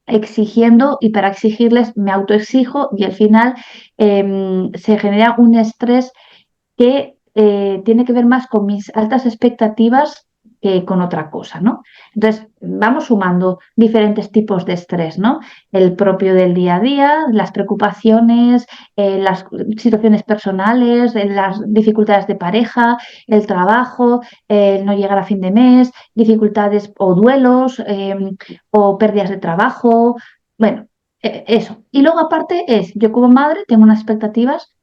exigiendo y para exigirles me autoexijo y al final se genera un estrés que tiene que ver más con mis altas expectativas que con otra cosa, ¿no? Entonces, vamos sumando diferentes tipos de estrés, ¿no? El propio del día a día, las preocupaciones, las situaciones personales, las dificultades de pareja, el trabajo, el no llegar a fin de mes, dificultades o duelos o pérdidas de trabajo, bueno, eso. Y luego aparte yo como madre tengo unas expectativas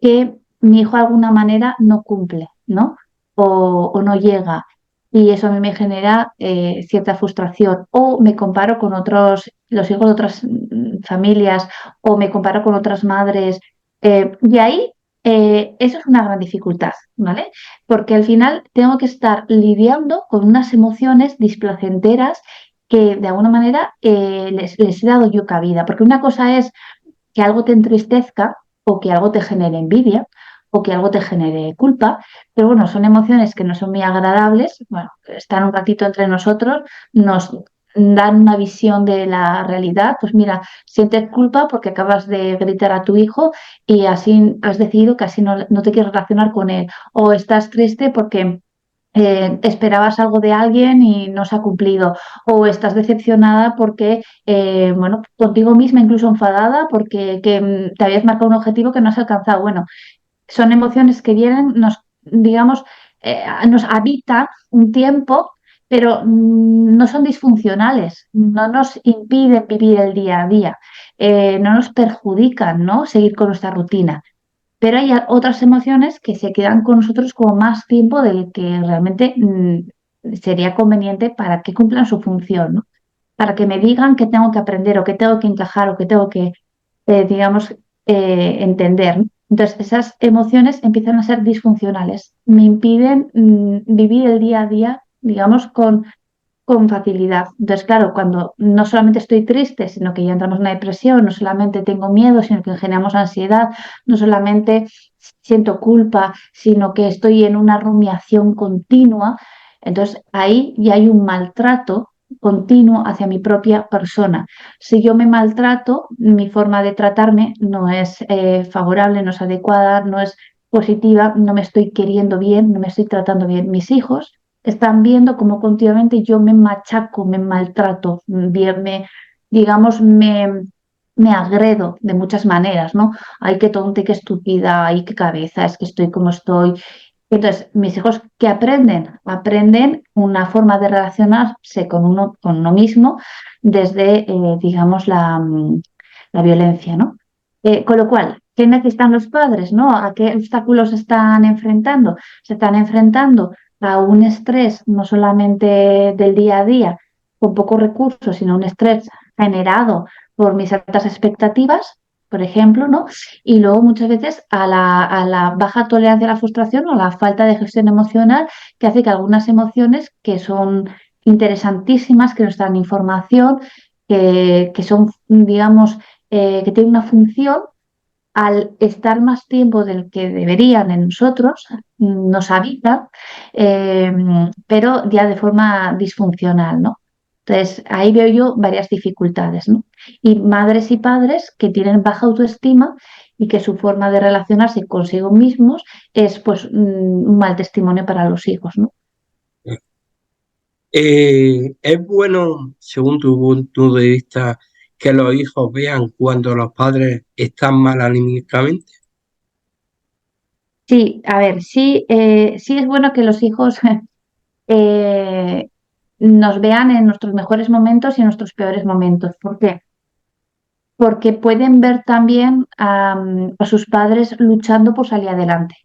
que mi hijo de alguna manera no cumple, ¿no? O no llega. Y eso a mí me genera cierta frustración. O me comparo con los hijos de otras familias, o me comparo con otras madres. Y ahí eso es una gran dificultad, ¿vale? Porque al final tengo que estar lidiando con unas emociones displacenteras que de alguna manera les he dado yo cabida. Porque una cosa es que algo te entristezca o que algo te genere envidia o que algo te genere culpa, pero bueno, son emociones que no son muy agradables, bueno, están un ratito entre nosotros, nos dan una visión de la realidad, pues mira, sientes culpa porque acabas de gritar a tu hijo y así has decidido que así no te quieres relacionar con él, o estás triste porque esperabas algo de alguien y no se ha cumplido, o estás decepcionada porque, bueno, contigo misma, incluso enfadada porque te habías marcado un objetivo que no has alcanzado. Bueno, son emociones que vienen, digamos, nos habitan un tiempo, pero no son disfuncionales, no nos impiden vivir el día a día, no nos perjudican, ¿no? Seguir con nuestra rutina. Pero hay otras emociones que se quedan con nosotros como más tiempo del que realmente sería conveniente para que cumplan su función, ¿no? Para que me digan que tengo que aprender o que tengo que encajar o que tengo que, digamos, entender, ¿no? Entonces, esas emociones empiezan a ser disfuncionales, me impiden vivir el día a día, digamos, con facilidad. Entonces, claro, cuando no solamente estoy triste, sino que ya entramos en una depresión, no solamente tengo miedo, sino que generamos ansiedad, no solamente siento culpa, sino que estoy en una rumiación continua, entonces ahí ya hay un maltrato continuo hacia mi propia persona. Si yo me maltrato, mi forma de tratarme no es favorable, no es adecuada, no es positiva, no me estoy queriendo bien, no me estoy tratando bien. Mis hijos están viendo cómo continuamente yo me machaco, me maltrato, bien, digamos, me agredo de muchas maneras, ¿no? Ay, qué tonta, qué estúpida, ay, qué cabeza, es que estoy como estoy. Entonces, mis hijos, ¿qué aprenden? Aprenden una forma de relacionarse con uno mismo desde, digamos, la violencia, ¿no? Con lo cual, ¿qué necesitan los padres, no? ¿A qué obstáculos se están enfrentando? Se están enfrentando a un estrés no solamente del día a día, con pocos recursos, sino un estrés generado por mis altas expectativas, por ejemplo, ¿no? Y luego muchas veces a la baja tolerancia a la frustración o a la falta de gestión emocional, que hace que algunas emociones que son interesantísimas, que nos dan información, que son, digamos, que tienen una función, al estar más tiempo del que deberían en nosotros, nos habitan, eh, pero ya de forma disfuncional, ¿no? Entonces, ahí veo yo varias dificultades, ¿no? Y madres y padres que tienen baja autoestima y que su forma de relacionarse consigo mismos es pues un mal testimonio para los hijos, ¿no? Es bueno, según tu punto de vista, que los hijos vean cuando los padres están mal anímicamente. Sí, a ver, sí, sí es bueno que los hijos eh, nos vean en nuestros mejores momentos y en nuestros peores momentos. ¿Por qué? Porque pueden ver también a sus padres luchando por salir adelante.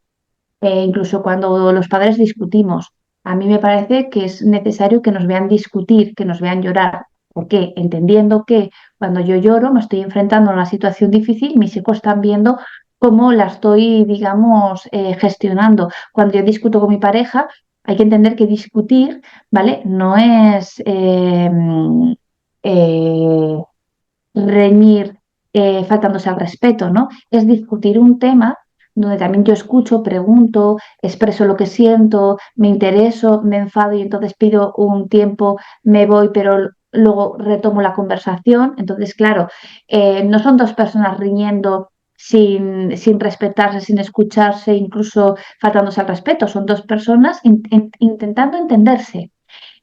Incluso cuando los padres discutimos, a mí me parece que es necesario que nos vean discutir, que nos vean llorar. ¿Por qué? Entendiendo que cuando yo lloro me estoy enfrentando a una situación difícil, mis hijos están viendo cómo la estoy, digamos, gestionando. Cuando yo discuto con mi pareja, hay que entender que discutir, ¿vale? No es eh, reñir faltándose al respeto, ¿no? Es discutir un tema donde también yo escucho, pregunto, expreso lo que siento, me intereso, me enfado y entonces pido un tiempo, me voy, pero luego retomo la conversación. Entonces, claro, no son dos personas riñendo sin respetarse, sin escucharse, incluso faltándose al respeto, son dos personas intentando entenderse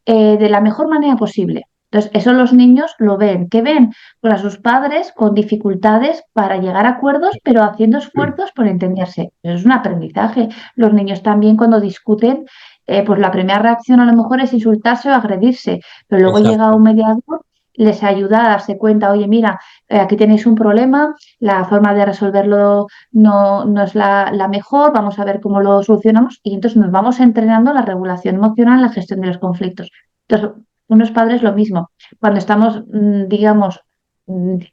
de la mejor manera posible. Entonces, eso los niños lo ven. ¿Qué ven? Pues a sus padres con dificultades para llegar a acuerdos, pero haciendo esfuerzos por entenderse. Eso es un aprendizaje. Los niños también cuando discuten, pues la primera reacción a lo mejor es insultarse o agredirse, pero luego llega Exacto. un mediador, les ayuda a darse cuenta, oye, mira, aquí tenéis un problema, la forma de resolverlo no es la mejor, vamos a ver cómo lo solucionamos y entonces nos vamos entrenando la regulación emocional, en la gestión de los conflictos. Entonces, unos padres lo mismo. Cuando estamos, digamos,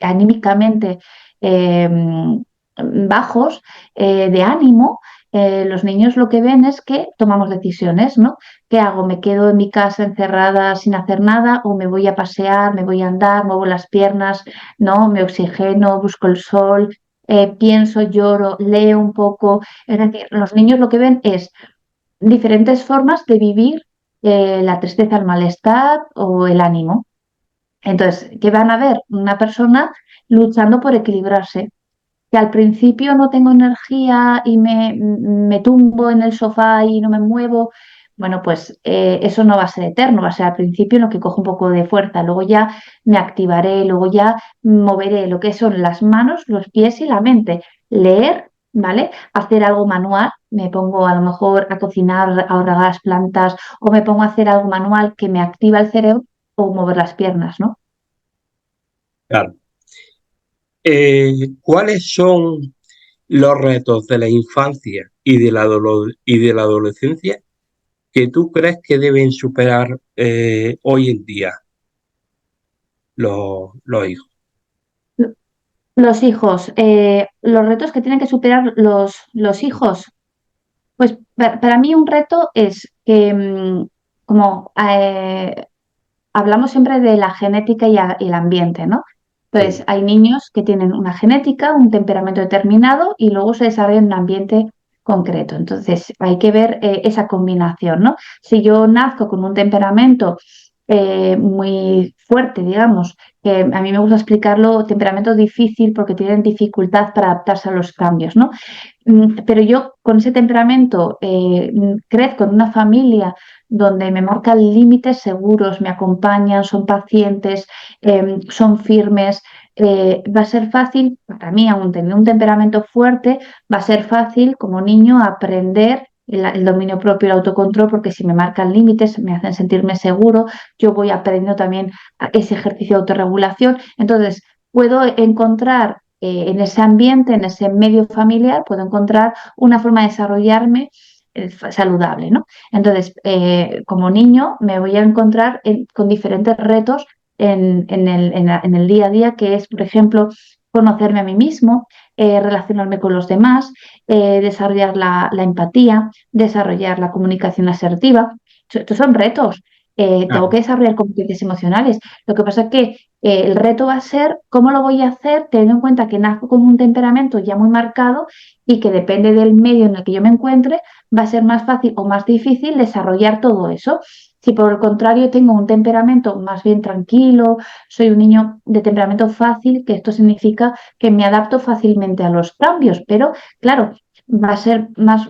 anímicamente eh, bajos de ánimo, los niños lo que ven es que tomamos decisiones, ¿no? ¿Qué hago? ¿Me quedo en mi casa encerrada sin hacer nada o me voy a pasear, me voy a andar, muevo las piernas, ¿no? Me oxigeno, busco el sol, pienso, lloro, leo un poco. Es decir, los niños lo que ven es diferentes formas de vivir la tristeza, el malestar o el ánimo. Entonces, ¿qué van a ver? Una persona luchando por equilibrarse. Que al principio no tengo energía y me tumbo en el sofá y no me muevo. Bueno, pues eso no va a ser eterno, va a ser al principio en lo que cojo un poco de fuerza, luego ya me activaré, luego ya moveré lo que son las manos, los pies y la mente. Leer, ¿vale? Hacer algo manual, me pongo a lo mejor a cocinar, a regar las plantas o me pongo a hacer algo manual que me activa el cerebro o mover las piernas, ¿no? Claro. ¿Cuáles son los retos de la infancia y y de la adolescencia que tú crees que deben superar hoy en día los hijos? Los hijos, los retos que tienen que superar los hijos. Pues para mí un reto es que, como hablamos siempre de la genética y el ambiente, ¿no? Entonces, Sí, hay niños que tienen una genética, un temperamento determinado y luego se desarrolla en un ambiente concreto. Entonces, hay que ver esa combinación, ¿no? Si yo nazco con un temperamento muy fuerte, digamos, que a mí me gusta explicarlo, temperamento difícil porque tienen dificultad para adaptarse a los cambios, ¿no? Pero yo con ese temperamento crezco en una familia donde me marcan límites seguros, me acompañan, son pacientes, son firmes. Va a ser fácil, para mí, aún teniendo un temperamento fuerte, va a ser fácil como niño aprender. el dominio propio y el autocontrol, porque si me marcan límites, me hacen sentirme seguro, yo voy aprendiendo también ese ejercicio de autorregulación. Entonces, puedo encontrar en ese ambiente, en ese medio familiar, puedo encontrar una forma de desarrollarme saludable, ¿no? Entonces, como niño, me voy a encontrar con diferentes retos en el día a día, que es, por ejemplo, conocerme a mí mismo, relacionarme con los demás, desarrollar la empatía, desarrollar la comunicación asertiva. Estos son retos. Tengo Claro. que desarrollar competencias emocionales. Lo que pasa es que el reto va a ser cómo lo voy a hacer teniendo en cuenta que nazco con un temperamento ya muy marcado y que depende del medio en el que yo me encuentre, va a ser más fácil o más difícil desarrollar todo eso. Si por el contrario tengo un temperamento más bien tranquilo, soy un niño de temperamento fácil, que esto significa que me adapto fácilmente a los cambios, pero claro, va a ser más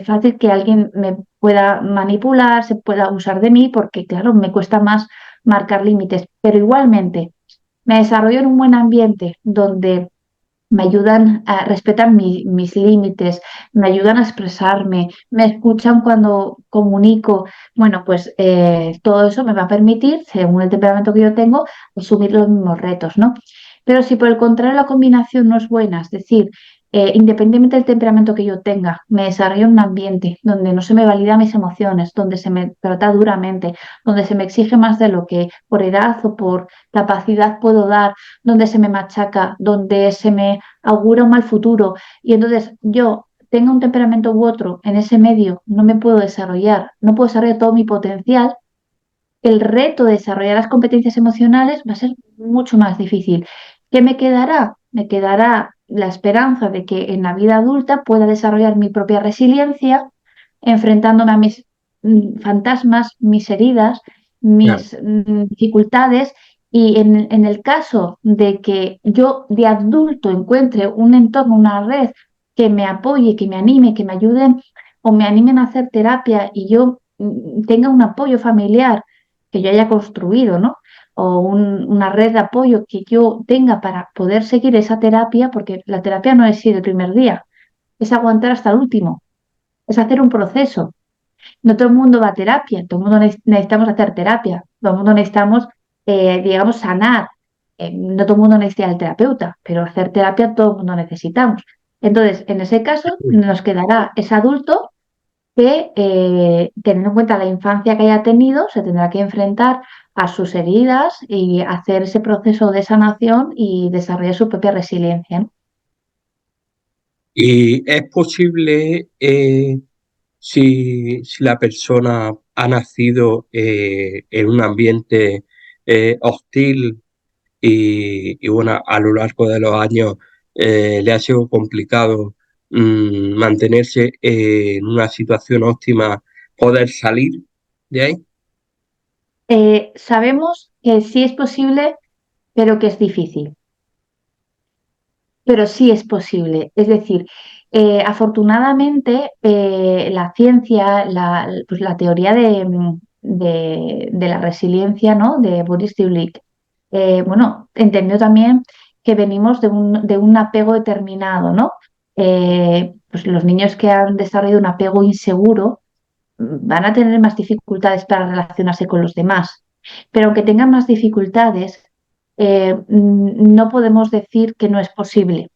fácil que alguien me pueda manipular, se pueda usar de mí, porque claro, me cuesta más marcar límites, pero igualmente me desarrollo en un buen ambiente donde me ayudan a respetar mis límites, me ayudan a expresarme, me escuchan cuando comunico. Bueno, pues todo eso me va a permitir, según el temperamento que yo tengo, asumir los mismos retos, ¿no? Pero si por el contrario la combinación no es buena, es decir, independientemente del temperamento que yo tenga, me desarrollo en un ambiente donde no se me validan mis emociones, donde se me trata duramente, donde se me exige más de lo que por edad o por capacidad puedo dar, donde se me machaca, donde se me augura un mal futuro. Y entonces yo tenga un temperamento u otro en ese medio, no me puedo desarrollar, no puedo desarrollar todo mi potencial. El reto de desarrollar las competencias emocionales va a ser mucho más difícil. ¿Qué me quedará? Me quedará la esperanza de que en la vida adulta pueda desarrollar mi propia resiliencia, enfrentándome a mis fantasmas, mis heridas, Claro. mis dificultades. Y en el caso de que yo de adulto encuentre un entorno, una red que me apoye, que me anime, que me ayude o me animen a hacer terapia y yo tenga un apoyo familiar que yo haya construido, ¿no? O una red de apoyo que yo tenga para poder seguir esa terapia, porque la terapia no es ir el primer día, es aguantar hasta el último, es hacer un proceso. No todo el mundo va a terapia, todo el mundo necesitamos hacer terapia, todo el mundo necesitamos, digamos, sanar. No todo el mundo necesita el terapeuta, pero hacer terapia todo el mundo necesitamos. Entonces, en ese caso, nos quedará ese adulto que, teniendo en cuenta la infancia que haya tenido, se tendrá que enfrentar a sus heridas y hacer ese proceso de sanación y desarrollar su propia resiliencia, ¿no? Y es posible, si la persona ha nacido en un ambiente hostil y bueno, a lo largo de los años le ha sido complicado mantenerse en una situación óptima, poder salir de ahí. Sabemos que sí es posible, pero que es difícil. Pero sí es posible. Es decir, afortunadamente la ciencia, pues la teoría de la resiliencia, ¿no? De Boris Ciblik, bueno, entendió también que venimos de un apego determinado, ¿no? Pues los niños que han desarrollado un apego inseguro van a tener más dificultades para relacionarse con los demás. Pero aunque tengan más dificultades, no podemos decir que no es posible.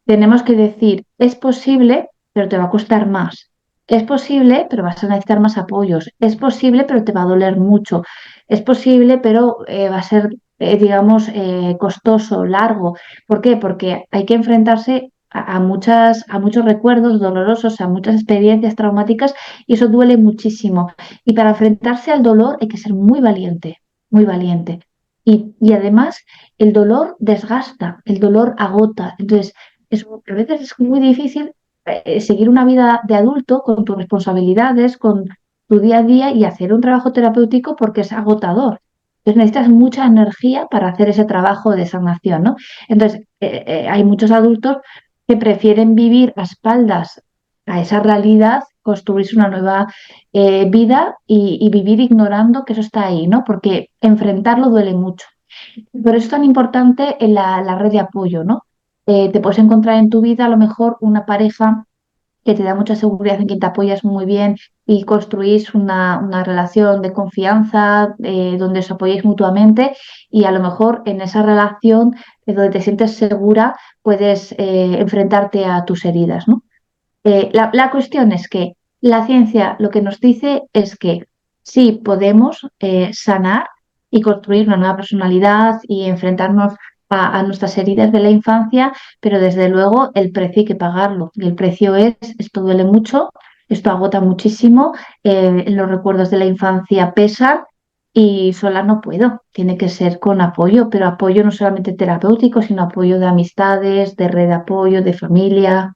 Tenemos que decir, es posible, pero te va a costar más. Es posible, pero vas a necesitar más apoyos. Es posible, pero te va a doler mucho. Es posible, pero va a ser, digamos, costoso, largo. ¿Por qué? Porque hay que enfrentarse a muchos recuerdos dolorosos, a muchas experiencias traumáticas y eso duele muchísimo. Y para enfrentarse al dolor hay que ser muy valiente, muy valiente. Y además el dolor desgasta, el dolor agota. Entonces, a veces es muy difícil seguir una vida de adulto con tus responsabilidades, con tu día a día y hacer un trabajo terapéutico porque es agotador. Entonces necesitas mucha energía para hacer ese trabajo de sanación, ¿no? Entonces, hay muchos adultos que prefieren vivir a espaldas a esa realidad, construirse una nueva vida y vivir ignorando que eso está ahí, ¿no? Porque enfrentarlo duele mucho. Por eso es tan importante la red de apoyo, ¿no? Te puedes encontrar en tu vida a lo mejor una pareja que te da mucha seguridad, en quien te apoyas muy bien y construís una relación de confianza donde os apoyéis mutuamente y a lo mejor en esa relación donde te sientes segura puedes enfrentarte a tus heridas, ¿no? La cuestión es que la ciencia lo que nos dice es que sí podemos sanar y construir una nueva personalidad y enfrentarnos a nuestras heridas de la infancia, pero desde luego el precio hay que pagarlo. Y el precio es, esto duele mucho, esto agota muchísimo, los recuerdos de la infancia pesan y sola no puedo. Tiene que ser con apoyo, pero apoyo no solamente terapéutico, sino apoyo de amistades, de red de apoyo, de familia.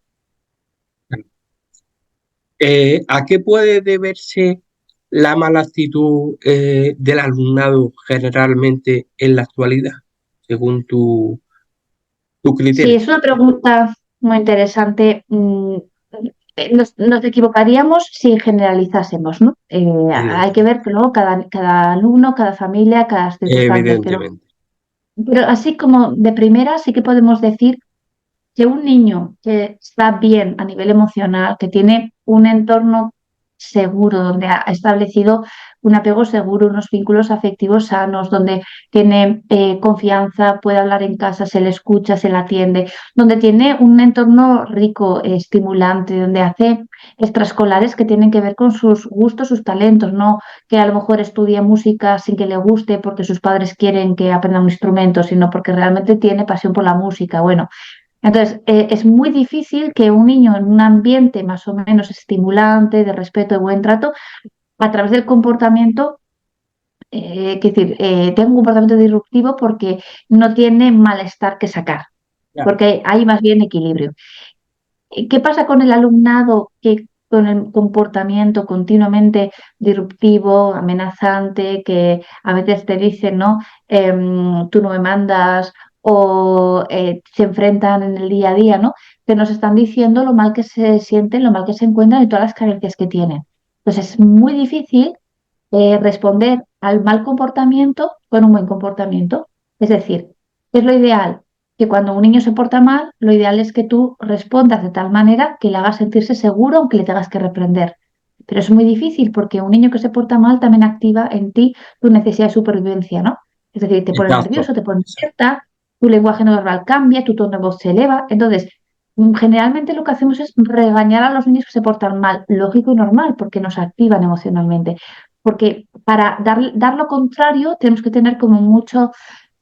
¿A qué puede deberse la mala actitud del alumnado generalmente en la actualidad, según tu Sí, criterio? es una pregunta muy interesante. Nos equivocaríamos si generalizásemos, ¿no? Hay que Evidentemente. ver que luego cada alumno, cada familia, cada circunstancia, Evidentemente. pero así como de primera sí que podemos decir que un niño que está bien a nivel emocional, que tiene un entorno seguro, donde ha establecido un apego seguro, unos vínculos afectivos sanos, donde tiene confianza, puede hablar en casa, se le escucha, se le atiende, donde tiene un entorno rico, estimulante, donde hace extraescolares que tienen que ver con sus gustos, sus talentos, no que a lo mejor estudie música sin que le guste porque sus padres quieren que aprenda un instrumento, sino porque realmente tiene pasión por la música. Bueno, entonces, es muy difícil que un niño en un ambiente más o menos estimulante, de respeto y buen trato, a través del comportamiento, tenga un comportamiento disruptivo porque no tiene malestar que sacar, Claro. porque hay más bien equilibrio. ¿Qué pasa con el alumnado que con el comportamiento continuamente disruptivo, amenazante, que a veces te dicen, ¿no? Tú no me mandas o se enfrentan en el día a día, ¿no? Que nos están diciendo lo mal que se sienten, lo mal que se encuentran y todas las carencias que tienen. Entonces es muy difícil responder al mal comportamiento con un buen comportamiento. Es decir, ¿qué es lo ideal? Que cuando un niño se porta mal, lo ideal es que tú respondas de tal manera que le hagas sentirse seguro aunque le tengas que reprender. Pero es muy difícil porque un niño que se porta mal también activa en ti tu necesidad de supervivencia, ¿no? Es decir, te pones nervioso, Exacto. te pones Exacto. inquieta, tu lenguaje no verbal cambia, tu tono de voz se eleva. Entonces, generalmente lo que hacemos es regañar a los niños que se portan mal, lógico y normal, porque nos activan emocionalmente. Porque para dar lo contrario tenemos que tener como mucho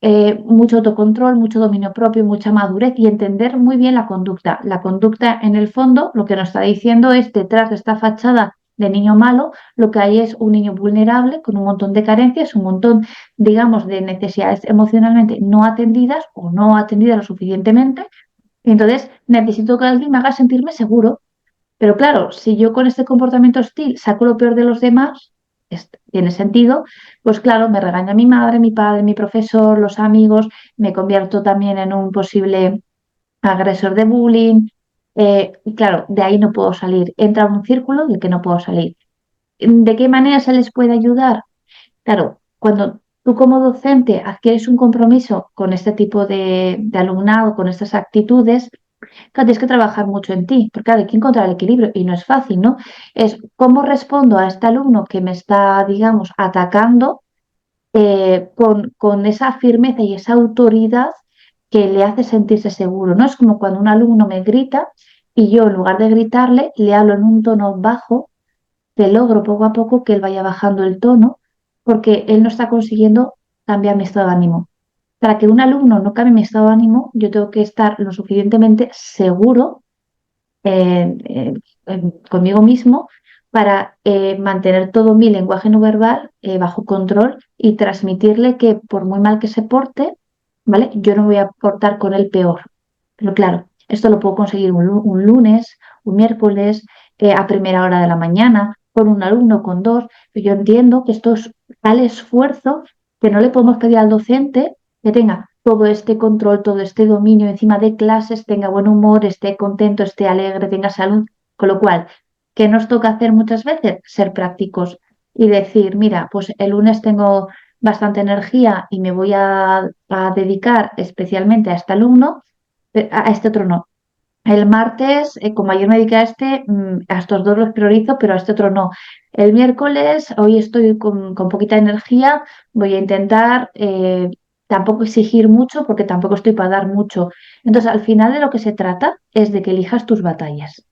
autocontrol, mucho dominio propio, mucha madurez y entender muy bien la conducta. La conducta, en el fondo, lo que nos está diciendo es detrás de esta fachada de niño malo, lo que hay es un niño vulnerable con un montón de carencias, un montón, digamos, de necesidades emocionalmente no atendidas o no atendidas lo suficientemente. Y entonces necesito que alguien me haga sentirme seguro. Pero claro, si yo con este comportamiento hostil saco lo peor de los demás, tiene sentido, pues claro, me regaña mi madre, mi padre, mi profesor, los amigos, me convierto también en un posible agresor de bullying. Y claro, de ahí no puedo salir. Entra en un círculo del que no puedo salir. ¿De qué manera se les puede ayudar? Claro, cuando tú como docente adquieres un compromiso con este tipo de alumnado, con estas actitudes, claro, tienes que trabajar mucho en ti, porque claro, hay que encontrar el equilibrio y no es fácil, ¿no? Es cómo respondo a este alumno que me está, digamos, atacando con esa firmeza y esa autoridad que le hace sentirse seguro, ¿no? Es como cuando un alumno me grita y yo en lugar de gritarle le hablo en un tono bajo, que logro poco a poco que él vaya bajando el tono, porque él no está consiguiendo cambiar mi estado de ánimo. Para que un alumno no cambie mi estado de ánimo, yo tengo que estar lo suficientemente seguro eh, eh, conmigo mismo para mantener todo mi lenguaje no verbal bajo control y transmitirle que por muy mal que se porte, ¿vale? Yo no voy a portar con él peor. Pero claro, esto lo puedo conseguir un lunes, un miércoles, a primera hora de la mañana, con un alumno, con dos. Pero yo entiendo que esto es tal esfuerzo que no le podemos pedir al docente que tenga todo este control, todo este dominio encima de clases, tenga buen humor, esté contento, esté alegre, tenga salud. Con lo cual, ¿qué nos toca hacer muchas veces? Ser prácticos y decir, mira, pues el lunes tengo bastante energía y me voy a dedicar especialmente a este alumno, a este otro no. El martes, como ayer me dediqué a a estos dos los priorizo, pero a este otro no. El miércoles, hoy estoy con poquita energía, voy a intentar tampoco exigir mucho porque tampoco estoy para dar mucho. Entonces, al final de lo que se trata es de que elijas tus batallas.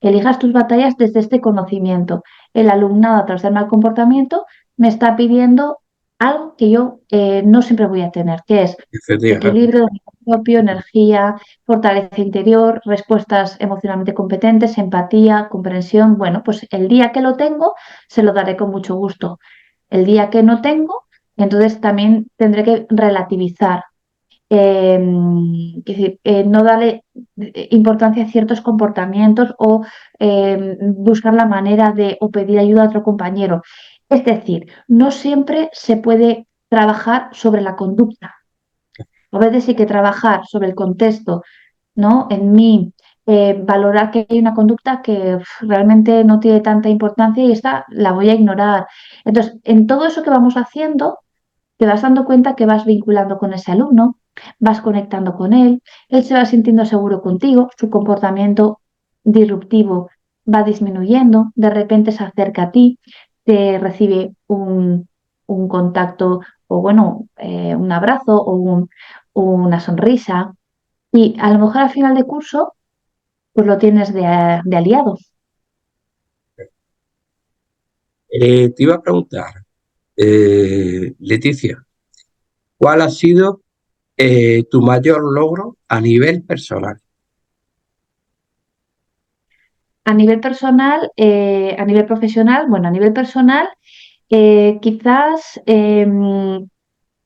Elijas tus batallas desde este conocimiento. El alumnado, a través del mal comportamiento, me está pidiendo algo que yo no siempre voy a tener, que es efectivamente. equilibrio dominio propio, energía, fortaleza interior, respuestas emocionalmente competentes, empatía, comprensión. Bueno, pues el día que lo tengo, se lo daré con mucho gusto. El día que no tengo, entonces también tendré que relativizar, es decir, no darle importancia a ciertos comportamientos o buscar la manera de o pedir ayuda a otro compañero. Es decir, no siempre se puede trabajar sobre la conducta. A veces hay que trabajar sobre el contexto, ¿no? En mí, valorar que hay una conducta que realmente no tiene tanta importancia y esta la voy a ignorar. Entonces, en todo eso que vamos haciendo, te vas dando cuenta que vas vinculando con ese alumno, vas conectando con él se va sintiendo seguro contigo, su comportamiento disruptivo va disminuyendo, de repente se acerca a ti, te recibe un contacto o bueno, un abrazo o una sonrisa y a lo mejor al final de curso pues lo tienes de aliado. Te iba a preguntar, Leticia, ¿cuál ha sido tu mayor logro a nivel personal? A nivel personal, a nivel profesional, bueno, a nivel personal, quizás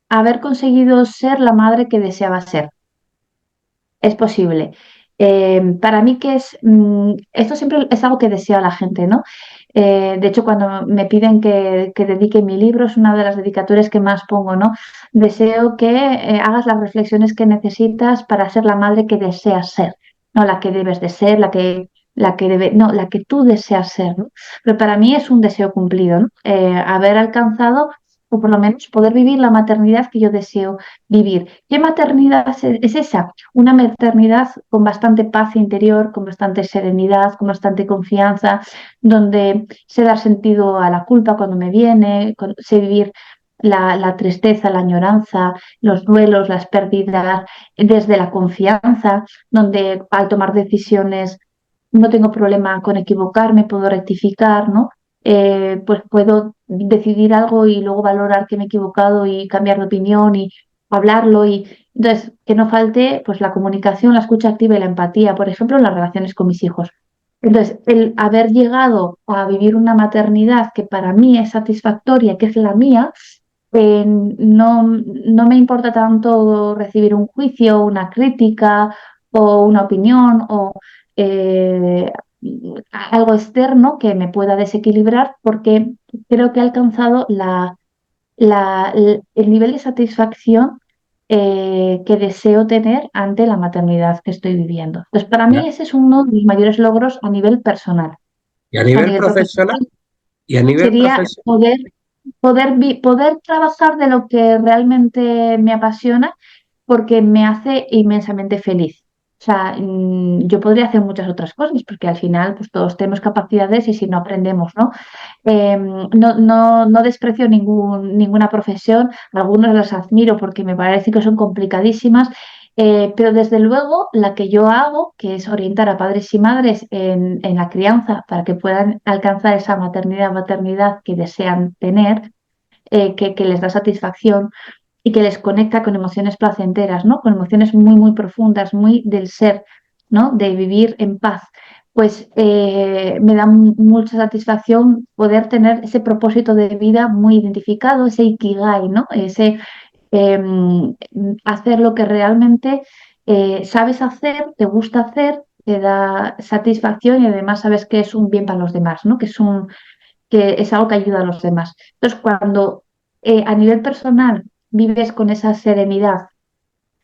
haber conseguido ser la madre que deseaba ser. Es posible. Para mí que es, esto siempre es algo que desea la gente, ¿no? De hecho, cuando me piden que dedique mi libro, es una de las dedicatorias que más pongo, ¿no? Deseo que hagas las reflexiones que necesitas para ser la madre que deseas ser, no la que debes de ser, no, la que tú deseas ser, ¿no? Pero para mí es un deseo cumplido, ¿no? Haber alcanzado, o por lo menos poder vivir la maternidad que yo deseo vivir. ¿Qué maternidad es esa? Una maternidad con bastante paz interior, con bastante serenidad, con bastante confianza, donde sé dar sentido a la culpa cuando me viene, sé vivir la tristeza, la añoranza, los duelos, las pérdidas, desde la confianza, donde al tomar decisiones no tengo problema con equivocarme, puedo rectificar, ¿no? Pues puedo decidir algo y luego valorar que me he equivocado y cambiar de opinión y hablarlo y entonces que no falte pues la comunicación, la escucha activa y la empatía, por ejemplo, en las relaciones con mis hijos. Entonces, el haber llegado a vivir una maternidad que para mí es satisfactoria, que es la mía, no me importa tanto recibir un juicio, una crítica o una opinión o eh, algo externo que me pueda desequilibrar porque creo que he alcanzado el nivel de satisfacción que deseo tener ante la maternidad que estoy viviendo. Entonces, para Ya. mí ese es uno de mis mayores logros a nivel personal. Y a A nivel nivel profesional, profesional y a nivel sería profesional, poder trabajar de lo que realmente me apasiona porque me hace inmensamente feliz. O sea, yo podría hacer muchas otras cosas porque al final pues todos tenemos capacidades y si no aprendemos, ¿no? No desprecio ninguna profesión, algunas las admiro porque me parece que son complicadísimas, pero desde luego la que yo hago, que es orientar a padres y madres en la crianza para que puedan alcanzar esa maternidad, maternidad que desean tener, que les da satisfacción y que les conecta con emociones placenteras, ¿no? Con emociones muy, muy profundas, muy del ser, ¿no? De vivir en paz. Pues me da mucha satisfacción poder tener ese propósito de vida muy identificado, ese ikigai, ¿no? Ese eh, hacer lo que realmente sabes hacer, te gusta hacer, te da satisfacción y además sabes que es un bien para los demás, ¿no? Que es algo que ayuda a los demás. Entonces, cuando a nivel personal vives con esa serenidad,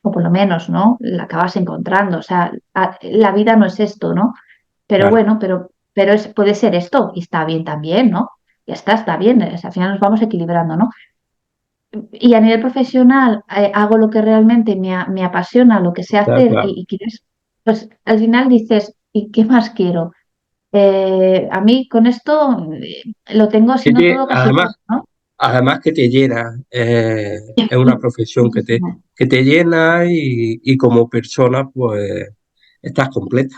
o por lo menos, ¿no? La acabas encontrando. O sea, la vida no es esto, ¿no? Pero claro. bueno, puede ser esto y está bien también, ¿no? Ya está bien. O sea, al final nos vamos equilibrando, ¿no? Y a nivel profesional, hago lo que realmente me apasiona, lo que sé Está hacer claro. y quieres. pues al final dices, ¿y qué más quiero? A mí con esto lo tengo, si Que no todo, casi todo, ¿no? además que te llena, es una Sí, profesión muchísimo. que te llena y como persona pues estás completa,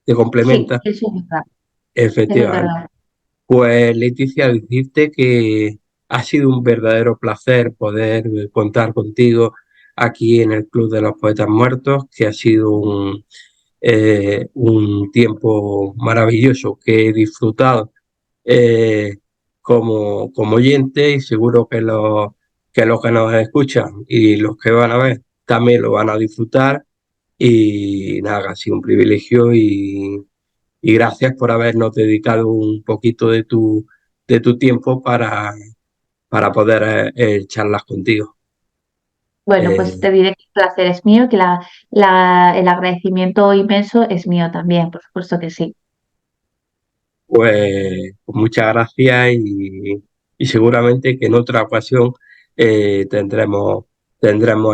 te Sí, complementa, eso es verdad. Eso es efectivamente. verdad. Pues Leticia, decirte que ha sido un verdadero placer poder contar contigo aquí en el Club de los Poetas Muertos, que ha sido un tiempo maravilloso que he disfrutado eh, como oyente y seguro que los que nos escuchan y los que van a ver también lo van a disfrutar. Y nada, ha sido un privilegio y gracias por habernos dedicado un poquito de tu tiempo para poder charlar contigo. Bueno, pues Eh, te diré que el placer es mío, que el agradecimiento inmenso es mío también, por supuesto que sí. pues muchas gracias y seguramente que en otra ocasión tendremos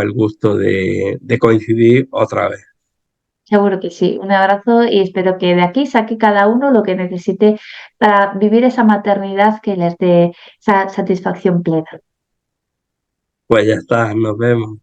el gusto de coincidir otra vez. Seguro que sí. Un abrazo y espero que de aquí saque cada uno lo que necesite para vivir esa maternidad que les dé esa satisfacción plena. Pues ya está, nos vemos.